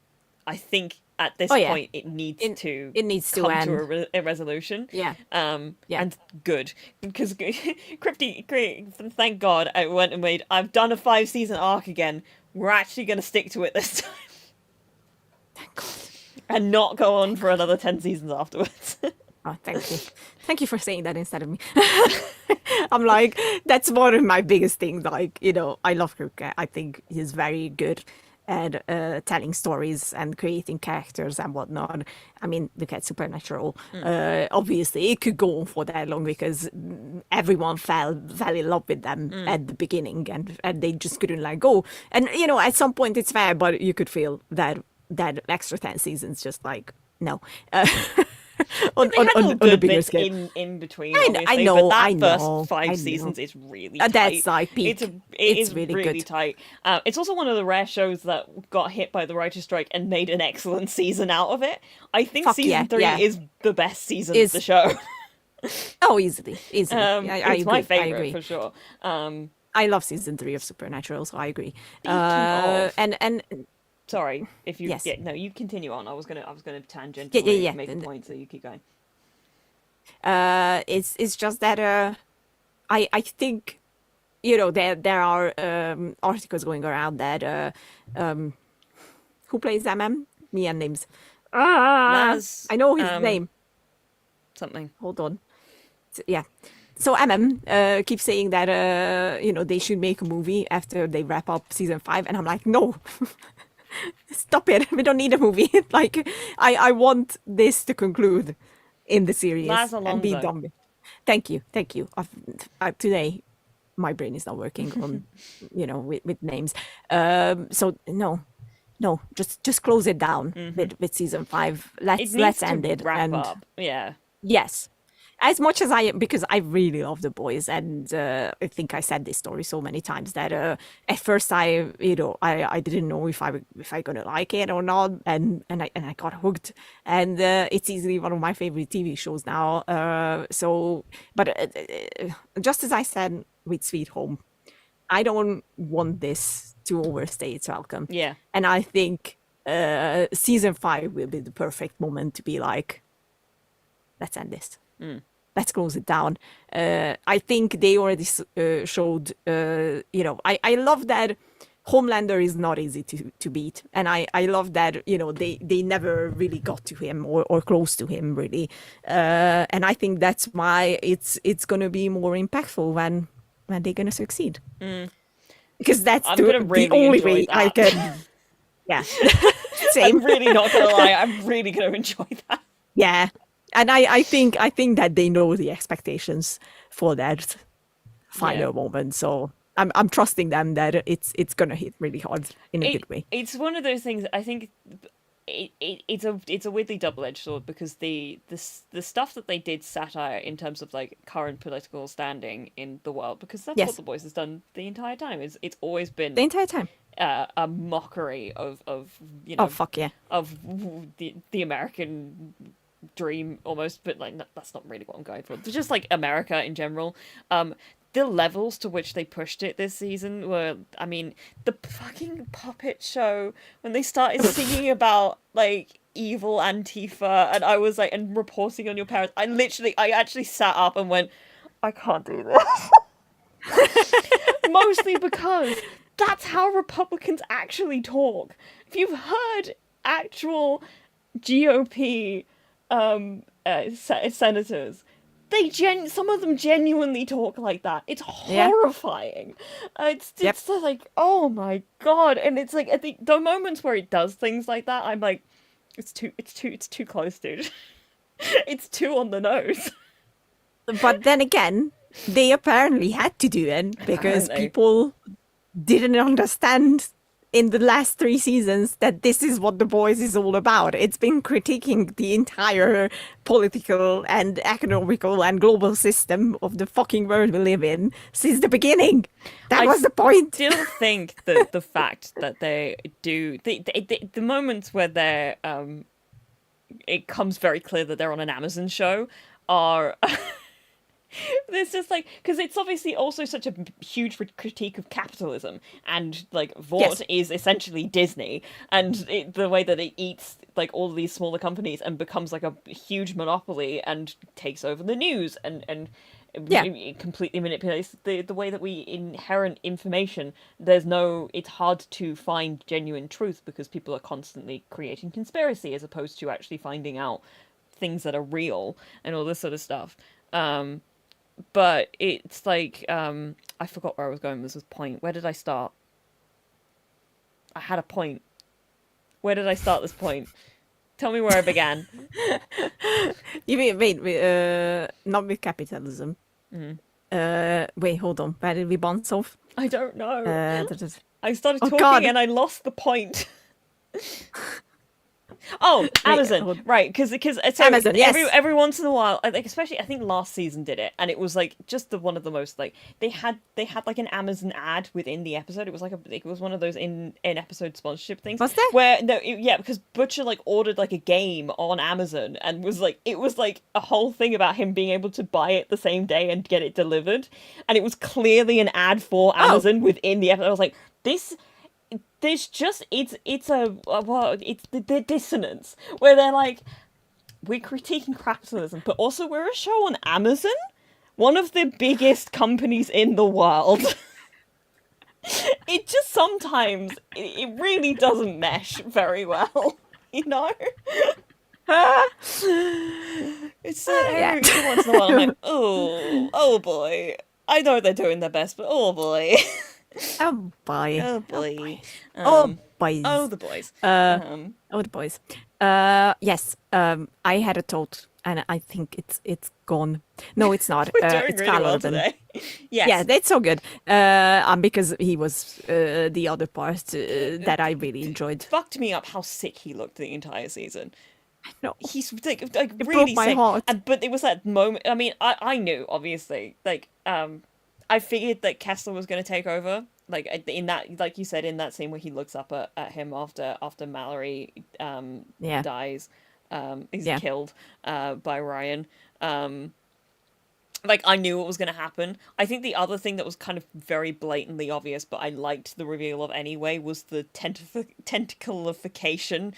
Speaker 2: I think at this point it needs to come
Speaker 1: end
Speaker 2: to a resolution. And good, because Crypty, thank God I went and made, I've done a 5-season arc again. We're actually going to stick to it this time.
Speaker 1: Thank God.
Speaker 2: And not go on for another 10 seasons afterwards.
Speaker 1: Oh, thank you for saying that instead of me. I'm like, that's one of my biggest things. Like, I love Kruke. I think he's very good. at telling stories and creating characters and whatnot. I mean, look at Supernatural. Obviously, it could go on for that long because everyone fell in love with them at the beginning, and they just couldn't let go. And at some point it's fair, but you could feel that extra 10 seasons just like no.
Speaker 2: They had little
Speaker 1: on a
Speaker 2: good
Speaker 1: bigger
Speaker 2: bits
Speaker 1: scale.
Speaker 2: in between,
Speaker 1: I
Speaker 2: obviously,
Speaker 1: know,
Speaker 2: but that
Speaker 1: I know,
Speaker 2: first 5
Speaker 1: I know.
Speaker 2: seasons is really tight.
Speaker 1: That's like peak.
Speaker 2: It
Speaker 1: It's
Speaker 2: is
Speaker 1: really
Speaker 2: really
Speaker 1: good.
Speaker 2: tight. It's also one of the rare shows that got hit by the writer's strike and made an excellent season out of it. I think
Speaker 1: Fuck
Speaker 2: season
Speaker 1: yeah,
Speaker 2: 3
Speaker 1: yeah.
Speaker 2: is the best season of the show.
Speaker 1: Oh, easily. I
Speaker 2: It's my
Speaker 1: agree. I
Speaker 2: favorite
Speaker 1: agree.
Speaker 2: for sure.
Speaker 1: I love season 3 of Supernatural, so I agree.
Speaker 2: Speaking of,
Speaker 1: And
Speaker 2: sorry, if you
Speaker 1: yes.
Speaker 2: no, you continue on. I was gonna
Speaker 1: Yeah.
Speaker 2: make a point, so you keep going.
Speaker 1: It's just that I think there are articles going around that who plays MM? Me and names.
Speaker 2: Laz,
Speaker 1: I know his name.
Speaker 2: something.
Speaker 1: Hold on. Yeah. So keeps saying that they should make a movie after they wrap up season 5, and I'm like, no. Stop it. We don't need a movie. Like I want this to conclude in the series
Speaker 2: Laz
Speaker 1: and be
Speaker 2: Alonso.
Speaker 1: done with. Thank you. Today my brain is not working on with names. So no, just close it down with season 5.
Speaker 2: It needs
Speaker 1: Let's
Speaker 2: to
Speaker 1: end it
Speaker 2: wrap
Speaker 1: and
Speaker 2: up. Yeah.
Speaker 1: yes. As much as because I really love the boys, and I think I said this story so many times that at first I didn't know if I gonna like it or not, and I got hooked, and it's easily one of my favorite TV shows now. But just as I said with Sweet Home, I don't want this to overstay its welcome.
Speaker 2: Yeah.
Speaker 1: And I think season 5 will be the perfect moment to be like, let's end this. Let's close it down. I think they already showed, I love that Homelander is not easy to beat. And I love that, they never really got to him or close to him, really. And I think that's why it's going to be more impactful when they're going to succeed. Because that's the only way I can. Yeah. Same.
Speaker 2: I'm really not going to lie. I'm really going to enjoy that.
Speaker 1: Yeah. And I think that they know the expectations for that final moment. So I'm trusting them that it's gonna hit really hard in a good way.
Speaker 2: It's one of those things. I think it's a weirdly double-edged sword because the stuff that they did satire in terms of like current political standing in the world, because that's what The Boys has done the entire time. It's always been
Speaker 1: the entire time
Speaker 2: a mockery of
Speaker 1: oh fuck yeah,
Speaker 2: of the American dream almost, but like that's not really what I'm going for. It's just like America in general. The levels to which they pushed it this season were, I mean, the fucking puppet show when they started singing about like evil Antifa, and I was like, and reporting on your parents. I actually sat up and went, I can't do this. Mostly because that's how Republicans actually talk. If you've heard actual GOP senators, some of them genuinely talk like that. It's horrifying. It's like, oh my god. And it's like at the moments where it does things like that, I'm like, it's too close, dude. It's too on the nose.
Speaker 1: But then again, they apparently had to do it because people didn't understand in the last 3 seasons that this is what The Boys is all about. It's been critiquing the entire political and economical and global system of the fucking world we live in since the beginning. That was the point.
Speaker 2: I still think that the fact that they do the moments where they're it comes very clear that they're on an Amazon show are it's just like, because it's obviously also such a huge critique of capitalism, and like Vought is essentially Disney, and the way that it eats like all of these smaller companies and becomes like a huge monopoly and takes over the news and it completely manipulates the way that we inherit information. It's hard to find genuine truth because people are constantly creating conspiracy as opposed to actually finding out things that are real and all this sort of stuff. But it's like, I forgot where I was going with this point. Where did I start? I had a point. Where did I start this point? Tell me where I began.
Speaker 1: You mean, not with capitalism. Wait, hold on. Where did we bounce off?
Speaker 2: I don't know.
Speaker 1: Uh,
Speaker 2: I started
Speaker 1: Oh,
Speaker 2: talking
Speaker 1: God.
Speaker 2: and I lost the point. Oh, Amazon,
Speaker 1: hold-
Speaker 2: right? Because
Speaker 1: Amazon, yes.
Speaker 2: every once in a while, like especially I think last season did it, and it was like just one of the most like they had like an Amazon ad within the episode. It was like it was one of those in episode sponsorship things.
Speaker 1: Was there?
Speaker 2: Where yeah, because Butcher like ordered like a game on Amazon and was like it was like a whole thing about him being able to buy it the same day and get it delivered, and it was clearly an ad for Amazon within the episode. I was like, this. There's just it's the dissonance where they're like, we're critiquing capitalism, but also we're a show on Amazon, one of the biggest companies in the world. It just sometimes it really doesn't mesh very well, you know. It's every once in a while I'm like, oh boy, I know they're doing their best, but oh boy.
Speaker 1: Oh boy.
Speaker 2: Oh boy.
Speaker 1: Oh boys.
Speaker 2: Oh, the boys.
Speaker 1: Oh, the boys. Yes. I had a thought, and I think it's gone. No, it's not.
Speaker 2: We're doing
Speaker 1: it's
Speaker 2: really
Speaker 1: Carl
Speaker 2: well
Speaker 1: Urban.
Speaker 2: today. Yes.
Speaker 1: Yeah, that's so good. Because he was the other part that I really enjoyed.
Speaker 2: Fucked me up how sick he looked the entire season.
Speaker 1: No,
Speaker 2: He's like
Speaker 1: it
Speaker 2: really
Speaker 1: broke my
Speaker 2: sick.
Speaker 1: heart.
Speaker 2: But it was that moment. I mean, I knew obviously. Like I figured that Kessler was going to take over. Like in that, like you said, in that scene where he looks up at him after Mallory dies, he's killed by Ryan. Like I knew what was going to happen. I think the other thing that was kind of very blatantly obvious, but I liked the reveal of anyway, was the tentacleification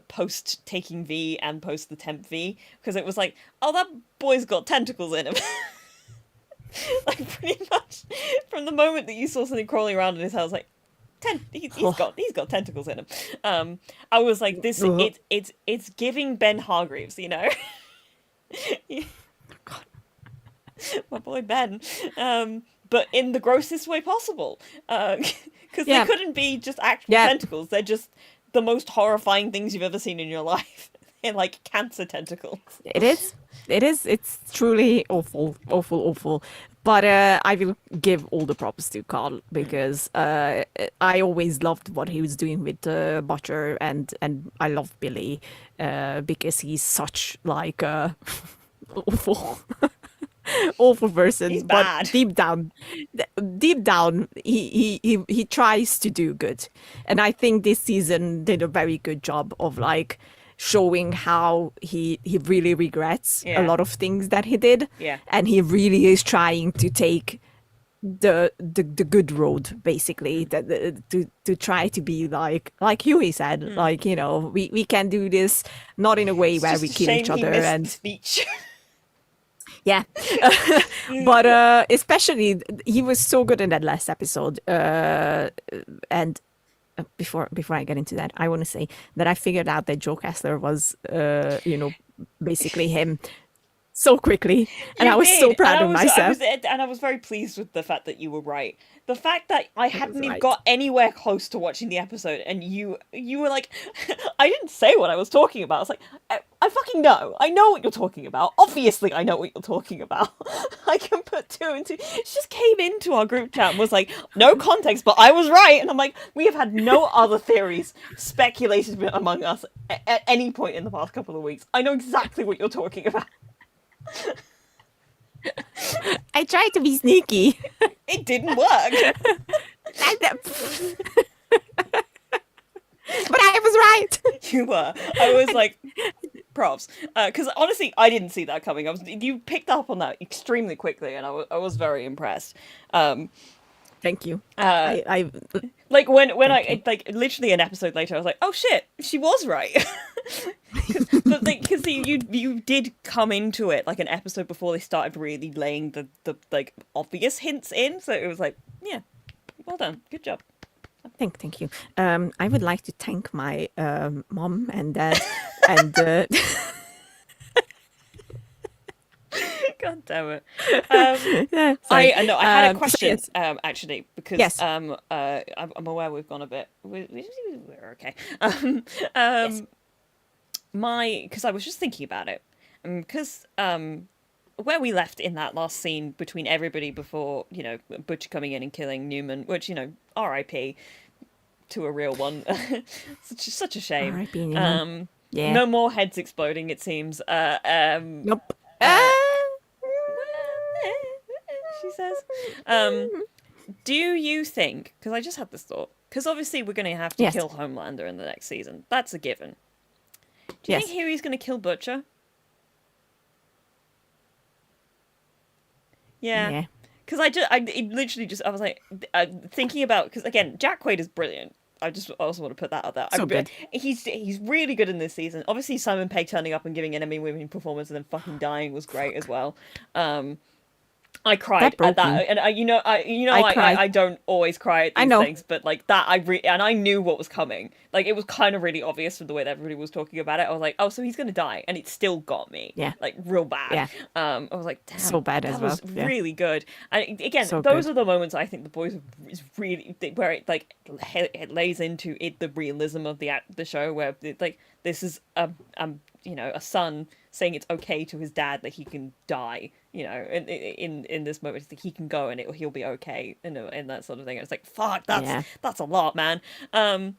Speaker 2: post taking V and post the temp V, because it was like, oh, that boy's got tentacles in him. Like pretty much from the moment that you saw something crawling around in his house, like he's got tentacles in him. I was like, this it's giving Ben Hargreaves, you know. My boy Ben, but in the grossest way possible, because they couldn't be just actual tentacles. They're just the most horrifying things you've ever seen in your life. They're like cancer tentacles.
Speaker 1: It is. It's truly awful. But I will give all the props to Carl, because I always loved what he was doing with Butcher, and I love Billy because he's such like awful. Awful person.
Speaker 2: He's
Speaker 1: but
Speaker 2: bad.
Speaker 1: deep down he tries to do good, and I think this season did a very good job of like showing how he really regrets a lot of things that he did, and he really is trying to take the good road, basically, to try to be like Huey said, like, you know, we can do this not in a way where we kill each other and
Speaker 2: speech.
Speaker 1: Yeah. But especially he was so good in that last episode, and before I get into that, I want to say that I figured out that Joe Kessler was basically him so quickly, and I was so proud of myself.
Speaker 2: And I was very pleased with the fact that you were right. The fact that I hadn't even got anywhere close to watching the episode, and you were like, I didn't say what I was talking about. I was like, I fucking know. I know what you're talking about. Obviously, I know what you're talking about. I can put two and two. She just came into our group chat and was like, no context, but I was right. And I'm like, we have had no other theories speculated among us at any point in the past couple of weeks. I know exactly what you're talking about.
Speaker 1: I tried to be sneaky.
Speaker 2: It didn't work.
Speaker 1: But I was right.
Speaker 2: You were. I was like, props. Because honestly, I didn't see that coming. You picked up on that extremely quickly, and I was very impressed.
Speaker 1: Thank you.
Speaker 2: I like when I like literally an episode later, I was like, oh shit, she was right. Because you did come into it like an episode before they started really laying the like obvious hints in, so it was like, yeah, well done, good job.
Speaker 1: Thank you. I would like to thank my mom and dad and
Speaker 2: God damn it.
Speaker 1: Yeah, sorry.
Speaker 2: I know. I had a
Speaker 1: So
Speaker 2: question,
Speaker 1: yes.
Speaker 2: actually, because
Speaker 1: Yes.
Speaker 2: I'm aware we've gone a bit. We're okay.
Speaker 1: Yes.
Speaker 2: Because I was just thinking about it, because where we left in that last scene between everybody before Butcher coming in and killing Newman, which R.I.P. to a real one. Such a shame.
Speaker 1: R.I.P. Newman. Yeah.
Speaker 2: No more heads exploding, it seems.
Speaker 1: Nope.
Speaker 2: She says. Do you think? Because I just had this thought. Because obviously we're going to have to
Speaker 1: Yes.
Speaker 2: kill Homelander in the next season. That's a given. Do you
Speaker 1: Yes.
Speaker 2: think Huey's going to kill Butcher? Yeah.
Speaker 1: Yeah.
Speaker 2: Because I was like, thinking about, because again, Jack Quaid is brilliant. I also want to put that out there.
Speaker 1: So good.
Speaker 2: He's really good in this season. Obviously, Simon Pegg turning up and giving an Emmy-winning performance and then fucking dying was great as well. I cried at that, and I don't always cry at these things, but like that, and I knew what was coming. Like it was kind of really obvious from the way that everybody was talking about it. I was like, oh, so he's gonna die, and it still got me.
Speaker 1: Yeah,
Speaker 2: like real bad.
Speaker 1: Yeah,
Speaker 2: I was like, damn,
Speaker 1: so bad as well.
Speaker 2: That was really good. And again,
Speaker 1: So
Speaker 2: those
Speaker 1: good.
Speaker 2: are the moments I think The Boys is really where it lays into it the realism of the show, where this is a son saying it's okay to his dad that he can die, in this moment, that he can go and he'll be okay, and that sort of thing. And it's like, fuck, that's a lot, man. I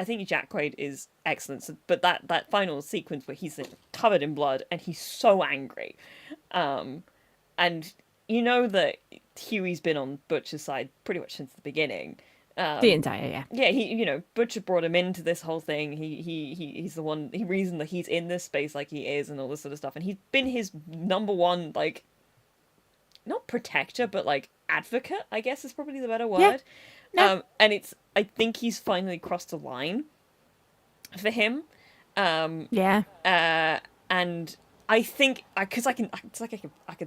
Speaker 2: think Jack Quaid is excellent. So, but that final sequence where he's covered in blood and he's so angry, and that Huey's been on Butcher's side pretty much since the beginning.
Speaker 1: The entire,
Speaker 2: yeah. He, Butcher brought him into this whole thing. He's the reason that he's in this space like he is, and all this sort of stuff. And he's been his number one, not protector, but advocate, I guess is probably the better word.
Speaker 1: Yeah.
Speaker 2: And I think he's finally crossed a line for him.
Speaker 1: Yeah.
Speaker 2: And I think, because I can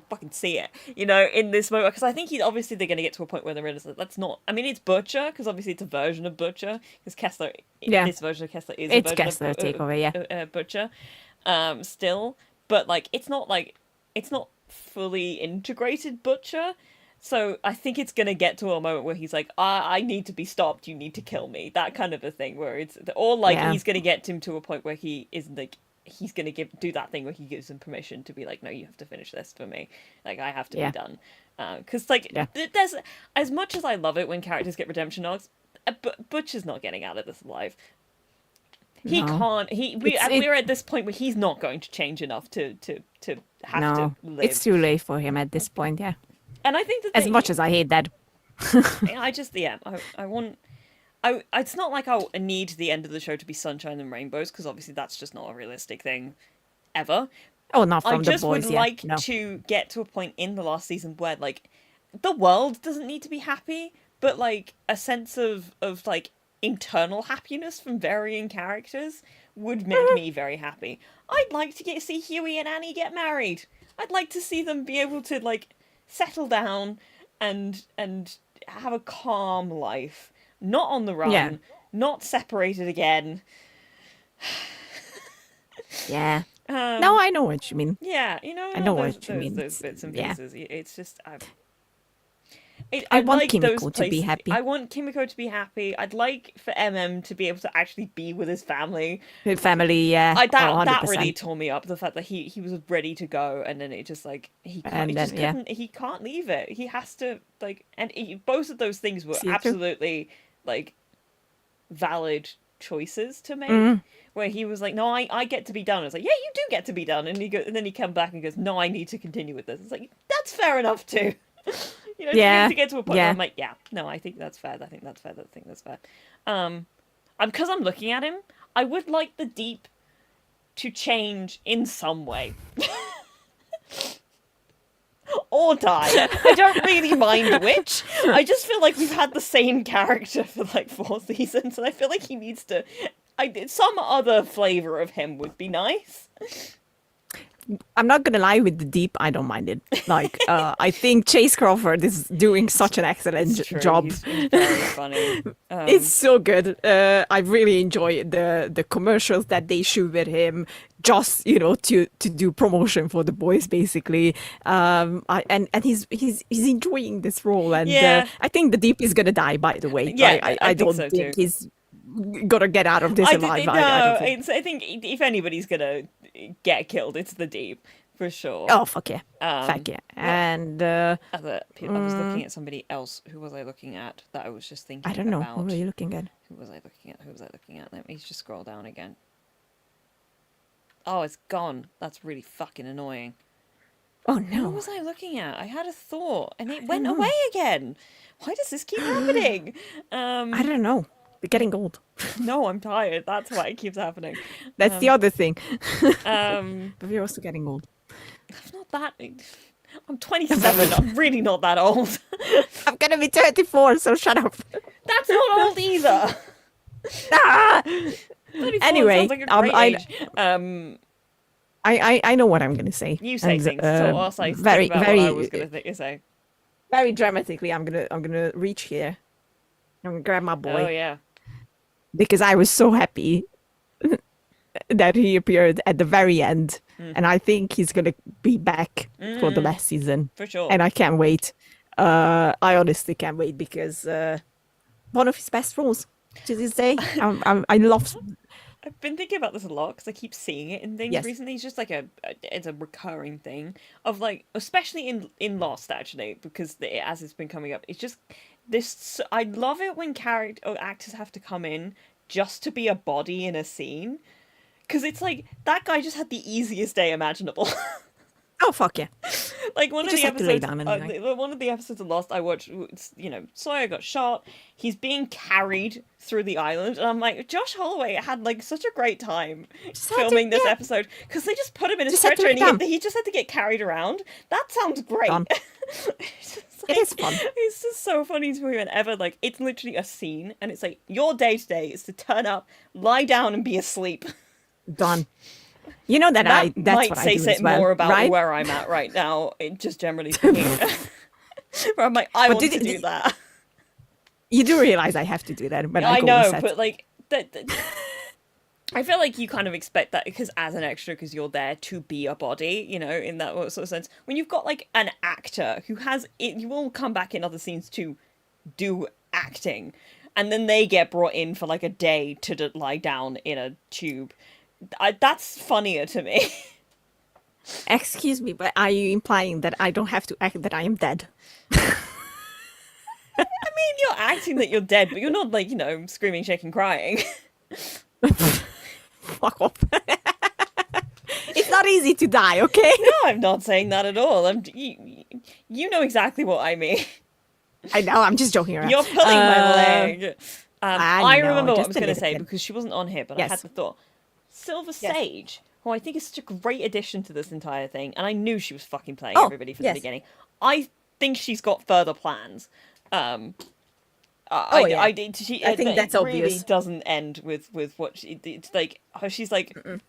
Speaker 2: fucking see it, in this moment, because I think they're going to get to a point where they're realize that that's not, I mean, it's Butcher, because obviously it's a version of Butcher, because Kessler, this version of Kessler is a version
Speaker 1: Kessler
Speaker 2: of
Speaker 1: takeover,
Speaker 2: Butcher, still, but it's not fully integrated Butcher. So I think it's going to get to a moment where he's like, I need to be stopped, you need to kill me, that kind of a thing, where it's, or he's going to get him to a point where he is he's going to do that thing where he gives him permission to be like, no, you have to finish this for me. I have to be done. Because, there's, as much as I love it when characters get redemption arcs, Butcher's not getting out of this alive. He can't. We're at this point where he's not going to change enough to have to live.
Speaker 1: It's too late for him at this point, yeah.
Speaker 2: And I think that
Speaker 1: as much as I hate that.
Speaker 2: I want... it's not like I need the end of the show to be sunshine and rainbows, because obviously that's just not a realistic thing ever.
Speaker 1: Oh, not from
Speaker 2: the boys. I
Speaker 1: just
Speaker 2: would like to get to a point in the last season where the world doesn't need to be happy, but a sense of internal happiness from varying characters would make me very happy. I'd like to see Huey and Annie get married. I'd like to see them be able to settle down and have a calm life. Not on the run, not separated again.
Speaker 1: Yeah. No, I know what you mean.
Speaker 2: Yeah,
Speaker 1: I know what you mean.
Speaker 2: Those bits and pieces. It's just...
Speaker 1: I want Kimiko to be happy.
Speaker 2: I want Kimiko to be happy. I'd like for to be able to actually be with his family.
Speaker 1: His family, yeah.
Speaker 2: That really tore me up. The fact that he was ready to go, and then it just he can't leave it. He has to both of those things were absolutely valid choices to make. Where he was like, no, I get to be done. It's like, yeah, you do get to be done. And then he comes back and goes, no, I need to continue with this. It's like, that's fair enough too. To get to a point where I'm like, yeah, no, I think that's fair. I think that's fair. Because I'm looking at him, I would like the Deep to change in some way. Or die. I don't really mind which. I just feel like we've had the same character for 4 seasons, and I feel like he needs to... some other flavour of him would be nice.
Speaker 1: I'm not gonna lie, with the deep, I don't mind it. Like, I think Chase Crawford is doing such an excellent job.
Speaker 2: He's very funny.
Speaker 1: It's so good. I really enjoy the commercials that they shoot with him, just to do promotion for the boys, basically. And he's enjoying this role, and I think the deep is gonna die. By the way,
Speaker 2: Yeah,
Speaker 1: I
Speaker 2: think
Speaker 1: don't
Speaker 2: so
Speaker 1: think
Speaker 2: too.
Speaker 1: he's gonna get out of this alive.
Speaker 2: No,
Speaker 1: I don't think.
Speaker 2: I think if anybody's gonna get killed, it's the deep for sure.
Speaker 1: Oh fuck yeah, fuck yeah. And
Speaker 2: I was looking at somebody else. Who was I looking at? That I was just thinking.
Speaker 1: I don't know.
Speaker 2: About.
Speaker 1: What were you looking at?
Speaker 2: Who was I looking at? Let me just scroll down again. Oh, it's gone. That's really fucking annoying.
Speaker 1: Oh no.
Speaker 2: What was I looking at? I had a thought and it went away again. Why does this keep happening?
Speaker 1: I don't know. We're getting old.
Speaker 2: No, I'm tired. That's why it keeps happening.
Speaker 1: That's the other thing.
Speaker 2: Um,
Speaker 1: But we're also getting old.
Speaker 2: I'm not that. I'm 27. I'm really not that old.
Speaker 1: I'm gonna be 34, so shut up.
Speaker 2: That's not old either.
Speaker 1: Ah!
Speaker 2: 34
Speaker 1: Anyway,
Speaker 2: sounds like a great age.
Speaker 1: I know what I'm gonna say.
Speaker 2: You say
Speaker 1: And,
Speaker 2: things, so I'll say
Speaker 1: very,
Speaker 2: about
Speaker 1: very,
Speaker 2: what I was going to say.
Speaker 1: very dramatically. I'm gonna reach here. I'm gonna grab my boy.
Speaker 2: Oh yeah.
Speaker 1: Because I was so happy that he appeared at the very end, and I think he's gonna be back for the last season.
Speaker 2: For sure.
Speaker 1: And I can't wait. I honestly can't wait because one of his best roles to this day. I love.
Speaker 2: I've been thinking about this a lot because I keep seeing it in things
Speaker 1: Yes.
Speaker 2: recently. It's just like it's a recurring thing of like, especially in Lost actually, because as it's been coming up, it's just this. I love it when character or actors have to come in just to be a body in a scene, because it's like that guy just had the easiest day imaginable.
Speaker 1: Oh fuck yeah!
Speaker 2: Like one
Speaker 1: You
Speaker 2: of
Speaker 1: just
Speaker 2: the
Speaker 1: have to lay
Speaker 2: episodes,
Speaker 1: down anyway.
Speaker 2: one of the episodes of Lost I watched, Sawyer got shot. He's being carried through the island, and I'm like, Josh Holloway had like such a great time filming this episode because they just put him in a
Speaker 1: Just had to
Speaker 2: stretcher
Speaker 1: lay
Speaker 2: and
Speaker 1: down.
Speaker 2: he just had to get carried around. That sounds great.
Speaker 1: Done.
Speaker 2: It's just
Speaker 1: It is fun.
Speaker 2: It's just so funny to me whenever like it's literally a scene and it's like your day to day is to turn up, lie down, and be asleep.
Speaker 1: Done. You know that
Speaker 2: That
Speaker 1: that's
Speaker 2: might
Speaker 1: what
Speaker 2: say
Speaker 1: I do as well,
Speaker 2: more about
Speaker 1: right?
Speaker 2: where I'm at right now, just generally speaking. Where I'm like, I want to do that.
Speaker 1: You do realize I have to do that when I
Speaker 2: I
Speaker 1: go on
Speaker 2: know,
Speaker 1: set.
Speaker 2: but like, I feel like you kind of expect that because as an extra, because you're there to be a body, in that sort of sense. When you've got like an actor who has it, you will come back in other scenes to do acting, and then they get brought in for like a day to lie down in a tube. That's funnier to me.
Speaker 1: Excuse me, but are you implying that I don't have to act that I am dead?
Speaker 2: I mean, you're acting that you're dead, but you're not like, screaming, shaking, crying.
Speaker 1: Fuck off. It's not easy to die, okay?
Speaker 2: No, I'm not saying that at all. You know exactly what I mean.
Speaker 1: I know, I'm just joking around.
Speaker 2: You're pulling my leg. I
Speaker 1: know,
Speaker 2: remember what I
Speaker 1: just
Speaker 2: was
Speaker 1: a
Speaker 2: going to
Speaker 1: little
Speaker 2: say
Speaker 1: bit.
Speaker 2: because she wasn't on here, but I
Speaker 1: Yes.
Speaker 2: had the thought. Silver
Speaker 1: Yes.
Speaker 2: Sage, who I think is such a great addition to this entire thing, and I knew she was fucking playing
Speaker 1: Oh,
Speaker 2: everybody from
Speaker 1: yes.
Speaker 2: the beginning. I think she's got further plans.
Speaker 1: yeah.
Speaker 2: I think
Speaker 1: that's
Speaker 2: really
Speaker 1: obvious.
Speaker 2: doesn't end with what it's like. She's like a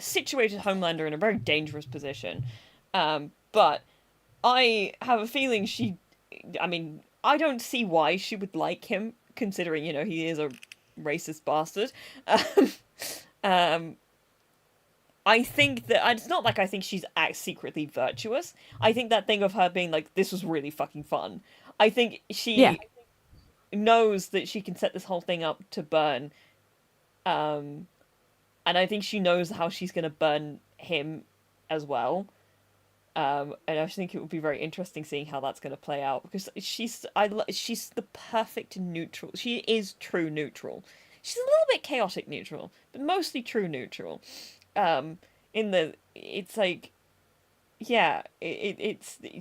Speaker 2: situated Homelander in a very dangerous position, but I have a feeling I don't see why she would like him, considering he is a racist bastard. I think that it's not like I think she's secretly virtuous. I think that thing of her being like, this was really fucking fun. I think she knows that she can set this whole thing up to burn. And I think she knows how she's going to burn him as well. And I think it would be very interesting seeing how that's going to play out because she's the perfect neutral. She is true neutral. She's a little bit chaotic neutral, but mostly true neutral.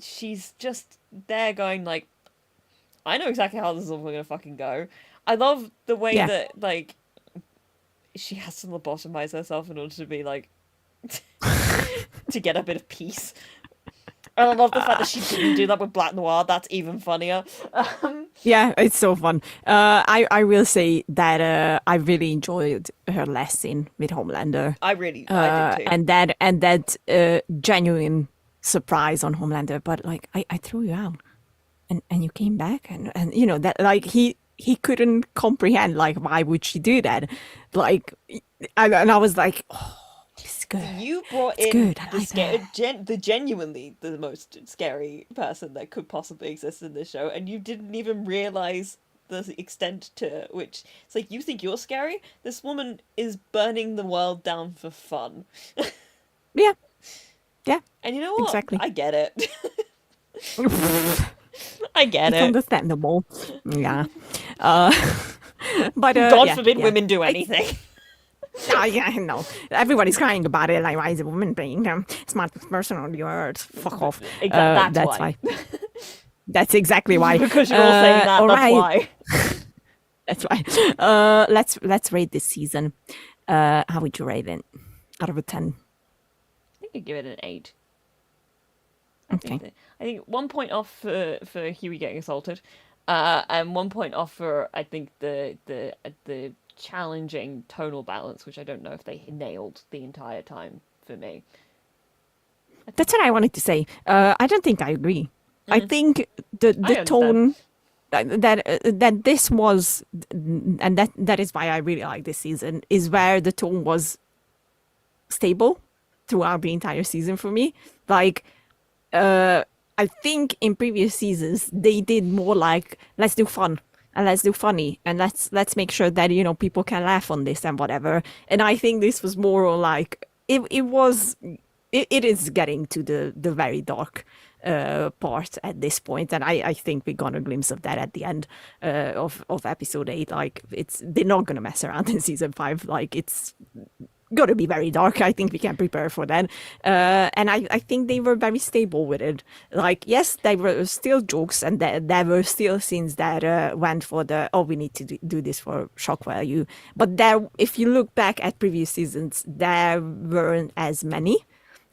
Speaker 2: She's just there going like, I know exactly how this is all going to fucking go. I love the way that like she has to lobotomize herself in order to be like to get a bit of peace. And I love the fact that she didn't do that with Black Noir. That's even funnier.
Speaker 1: Yeah, it's so fun. I will say that I really enjoyed her last scene with Homelander.
Speaker 2: I did too.
Speaker 1: And that genuine surprise on Homelander. But like, I threw you out, and you came back, and you know that like he couldn't comprehend like why would she do that, like, and I was like, oh, it's good.
Speaker 2: You brought
Speaker 1: it's
Speaker 2: in
Speaker 1: good.
Speaker 2: the genuinely the most scary person that could possibly exist in this show, and you didn't even realize the extent to which it's like you think you're scary. This woman is burning the world down for fun.
Speaker 1: Yeah,
Speaker 2: and you know what?
Speaker 1: exactly.
Speaker 2: I get it. I get
Speaker 1: it's
Speaker 2: it.
Speaker 1: understandable. Yeah. But
Speaker 2: God forbid women do anything.
Speaker 1: Yeah, I know. Everybody's crying about it. Like, why is a woman being smartest person on the earth? Fuck off.
Speaker 2: That's
Speaker 1: why. That's exactly why.
Speaker 2: Because you're all saying that. That's why.
Speaker 1: That's why. Let's rate this season. How would you rate it out of a 10?
Speaker 2: I think I'd give it an 8.
Speaker 1: Okay.
Speaker 2: I think 1 point off for Huey getting assaulted, and 1 point off for I think the challenging tonal balance, which I don't know if they nailed the entire time for me.
Speaker 1: That's what I wanted to say. I don't think I agree. I think the tone that this was, and that is why I really like this season, is where the tone was stable throughout the entire season for me. Like, I think in previous seasons they did more like, let's do fun and let's do funny and let's make sure that, you know, people can laugh on this and whatever. And I think this was more like it is getting to the very dark part at this point, and I think we got a glimpse of that at the end of episode 8. Like, they're not gonna mess around in season 5. Like, it's got to be very dark. I think we can prepare for that. And I think they were very stable with it. Like, yes, there were still jokes, and there were still scenes that went for the, we need to do this for shock value. But there, if you look back at previous seasons, there weren't as many.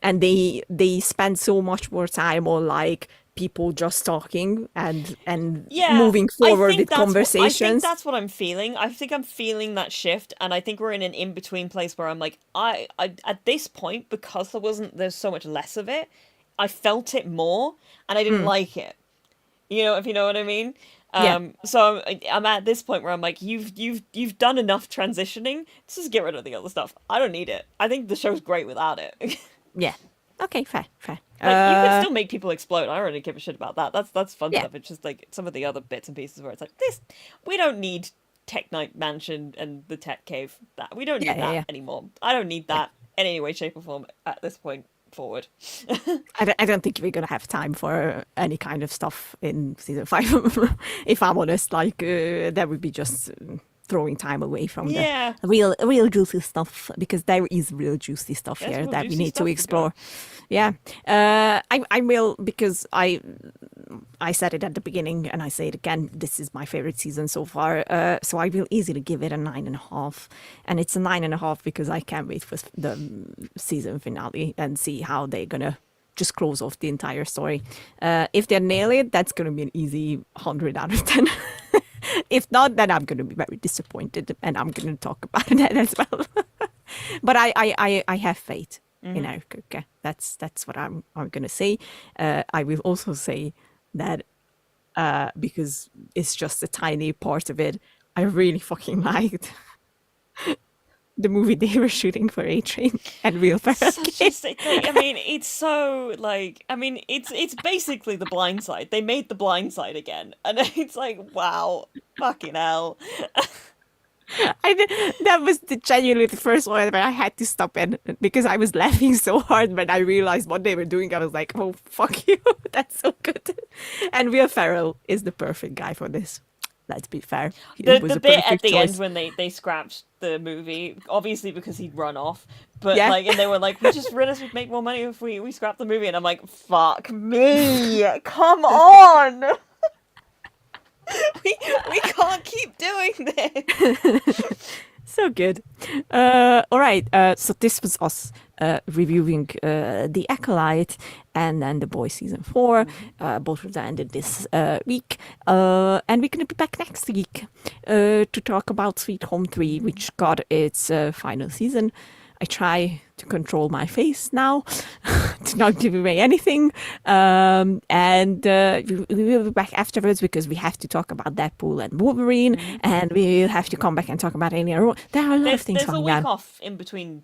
Speaker 1: And they spend so much more time on like people just talking and moving forward with conversations.
Speaker 2: I think that's what I'm feeling. I think I'm feeling that shift, and I think we're in an in-between place where I'm like, I at this point, because there's so much less of it, I felt it more, and I didn't like it. You know, if you know what I mean. So I'm at this point where I'm like, you've done enough transitioning. Just get rid of the other stuff. I don't need it. I think the show's great without it.
Speaker 1: Yeah. Okay, fair.
Speaker 2: Like, you can still make people explode. I don't really give a shit about that. That's fun stuff. It's just like some of the other bits and pieces where it's like, this, we don't need Tech Night Mansion and the Tech Cave. We don't need that anymore. I don't need that in any way, shape, or form at this point forward.
Speaker 1: I don't think we're gonna have time for any kind of stuff in season 5. If I'm honest, like that would be just throwing time away from the real juicy stuff, because there is real juicy stuff here that we need to explore. I will, because I said it at the beginning and I say it again, this is my favorite season so far, so I will easily give it a 9.5, and it's a 9.5 because I can't wait for the season finale and see how they're gonna just close off the entire story. If they nail it, that's gonna be an easy 100 out of 10. If not, then I'm going to be very disappointed, and I'm going to talk about that as well. But I have faith in Eric. Okay, that's what I'm going to say. I will also say that because it's just a tiny part of it, I really fucking liked the movie they were shooting for A-Train and Real Ferrell.
Speaker 2: I mean, it's so like, I mean, it's basically The Blind Side. They made The Blind Side again, and it's like, wow, fucking hell.
Speaker 1: That was genuinely the first one where I had to stop it because I was laughing so hard when I realized what they were doing. I was like, oh, fuck you. That's so good. And Will Ferrell is the perfect guy for this. Let's be fair.
Speaker 2: The bit at the end when they scrapped the movie, obviously because he'd run off, but like, and they were like, we just realized we'd make more money if we scrap the movie, and I'm like, fuck me, come on. We can't keep doing this.
Speaker 1: So good. All right. So this was us reviewing The Acolyte and then The Boys season 4. Both of them ended this week. And we're going to be back next week to talk about Sweet Home 3, which got its final season. I try to control my face now to not give away anything. And we will be back afterwards because we have to talk about Deadpool and Wolverine, and we will have to come back and talk about Alien. There are a lot of things
Speaker 2: There's a
Speaker 1: going
Speaker 2: week
Speaker 1: on.
Speaker 2: off in between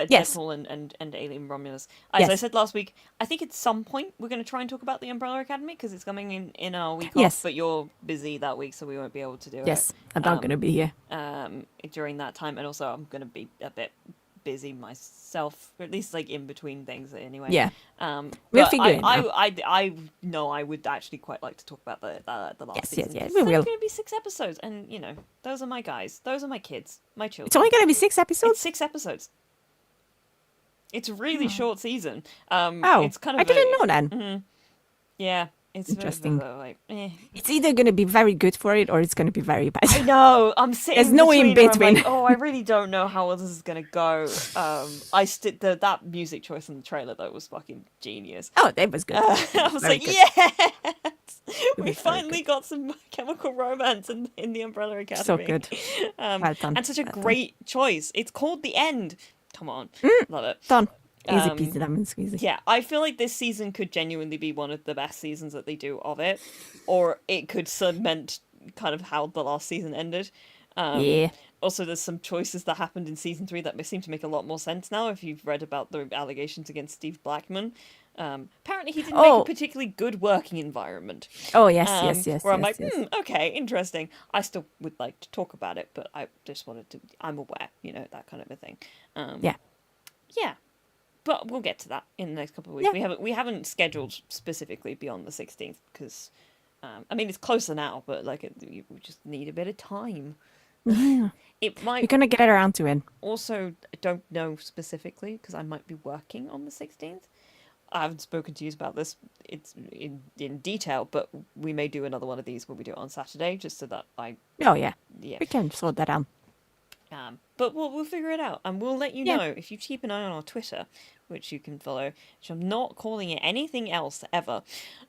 Speaker 1: Yes.
Speaker 2: Deadpool and Alien Romulus. As I said last week, I think at some point we're going to try and talk about the Umbrella Academy because it's coming in our week off, but you're busy that week, so we won't be able to do it.
Speaker 1: Yes, I'm not going to be here.
Speaker 2: During that time, and also I'm going to be a bit busy myself, or at least like in between things anyway.
Speaker 1: Yeah.
Speaker 2: We'll
Speaker 1: figure it out.
Speaker 2: I know I would actually quite like to talk about the last season.
Speaker 1: Yes,
Speaker 2: we
Speaker 1: we
Speaker 2: will.
Speaker 1: will.
Speaker 2: It's going to be 6 episodes, and you know, those are my guys, those are my kids, my children.
Speaker 1: It's only going to be 6 episodes?
Speaker 2: It's 6 episodes. It's a really short season. It's kind of
Speaker 1: I didn't know then.
Speaker 2: Yeah. It's
Speaker 1: interesting.
Speaker 2: Like,
Speaker 1: It's either going to be very good for it or it's going to be very bad.
Speaker 2: I know. I'm sitting.
Speaker 1: There's no in between.
Speaker 2: Like, I really don't know how this is going to go. That music choice in the trailer though was fucking genius.
Speaker 1: Oh, that was good.
Speaker 2: I was
Speaker 1: very
Speaker 2: like,
Speaker 1: good.
Speaker 2: yes, we
Speaker 1: was very
Speaker 2: finally got some chemical romance in the Umbrella Academy.
Speaker 1: So good. Well done.
Speaker 2: And such a great choice. It's called The End. Come on, love it.
Speaker 1: Done. Easy peasy lemon squeezy.
Speaker 2: Yeah, I feel like this season could genuinely be one of the best seasons that they do of it, or it could cement kind of how the last season ended.
Speaker 1: Yeah.
Speaker 2: Also, there's some choices that happened in season 3 that seem to make a lot more sense now. If you've read about the allegations against Steve Blackman, apparently he didn't make a particularly good working environment.
Speaker 1: Oh yes, yes.
Speaker 2: Where I'm
Speaker 1: yes,
Speaker 2: like, okay, interesting. I still would like to talk about it, but I just wanted to. I'm aware, that kind of a thing.
Speaker 1: Yeah.
Speaker 2: Yeah. But we'll get to that in the next couple of weeks.
Speaker 1: Yeah.
Speaker 2: We haven't scheduled specifically beyond the 16th because, it's closer now, but we just need a bit of time.
Speaker 1: Yeah.
Speaker 2: It might.
Speaker 1: We're gonna get it around to it.
Speaker 2: Also, I don't know specifically because I might be working on the 16th. I haven't spoken to you about this. It's in detail, but we may do another one of these when we do it on Saturday, just so that
Speaker 1: Oh yeah.
Speaker 2: Yeah.
Speaker 1: We can sort that out.
Speaker 2: But we'll figure it out, and we'll let you know if you keep an eye on our Twitter, which you can follow. Which I'm not calling it anything else ever.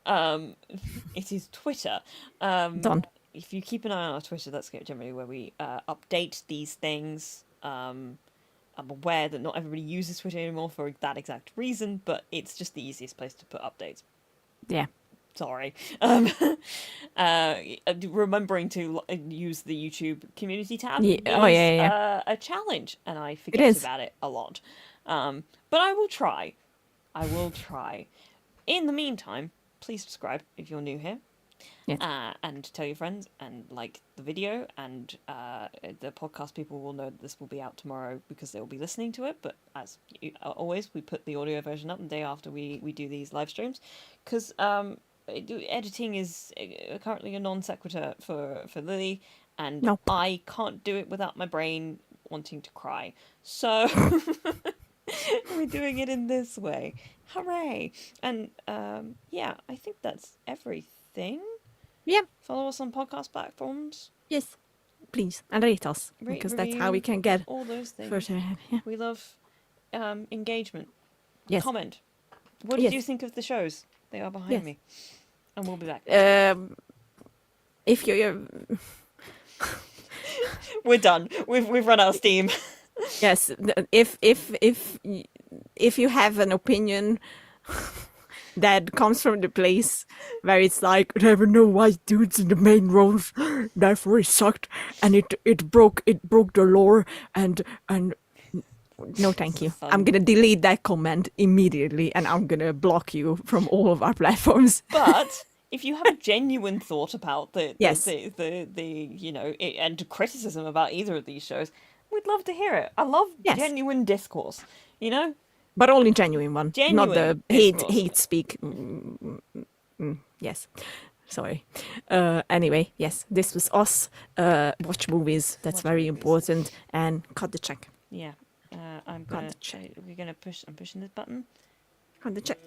Speaker 2: It is Twitter.
Speaker 1: Done.
Speaker 2: If you keep an eye on our Twitter, that's generally where we update these things. I'm aware that not everybody uses Twitter anymore for that exact reason, but it's just the easiest place to put updates.
Speaker 1: Yeah.
Speaker 2: Sorry. Remembering to use the YouTube community tab is a challenge, and I forget about it a lot. But I will try. In the meantime, please subscribe if you're new here.
Speaker 1: Yes.
Speaker 2: And tell your friends and like the video, and the podcast people will know that this will be out tomorrow because they'll be listening to it. But as always, we put the audio version up the day after we do these live streams because editing is currently a non sequitur for Lily, and I can't do it without my brain wanting to cry. So we're doing it in this way. Hooray! And I think that's everything.
Speaker 1: Yeah.
Speaker 2: Follow us on podcast platforms.
Speaker 1: Yes. Please. And rate us. Because that's how we can get
Speaker 2: all those things.
Speaker 1: further ahead. Yeah.
Speaker 2: We love engagement.
Speaker 1: Yes.
Speaker 2: Comment. What did you think of the shows? They are behind me. And we'll be back.
Speaker 1: If you're
Speaker 2: We're done. We've run out of steam.
Speaker 1: Yes. If you have an opinion that comes from the place where it's like there were no white dudes in the main roles, therefore it sucked, and it broke the lore, and no thank you. I'm gonna delete that comment immediately, and I'm gonna block you from all of our platforms.
Speaker 2: But if you have a genuine thought about the and criticism about either of these shows, we'd love to hear it. I love genuine discourse,
Speaker 1: But only genuine one, not the hate speak. Yes, sorry. Anyway, yes, this was us. Watch movies. That's very important. And cut the check.
Speaker 2: Yeah, I'm pushing this button.
Speaker 1: Cut the check.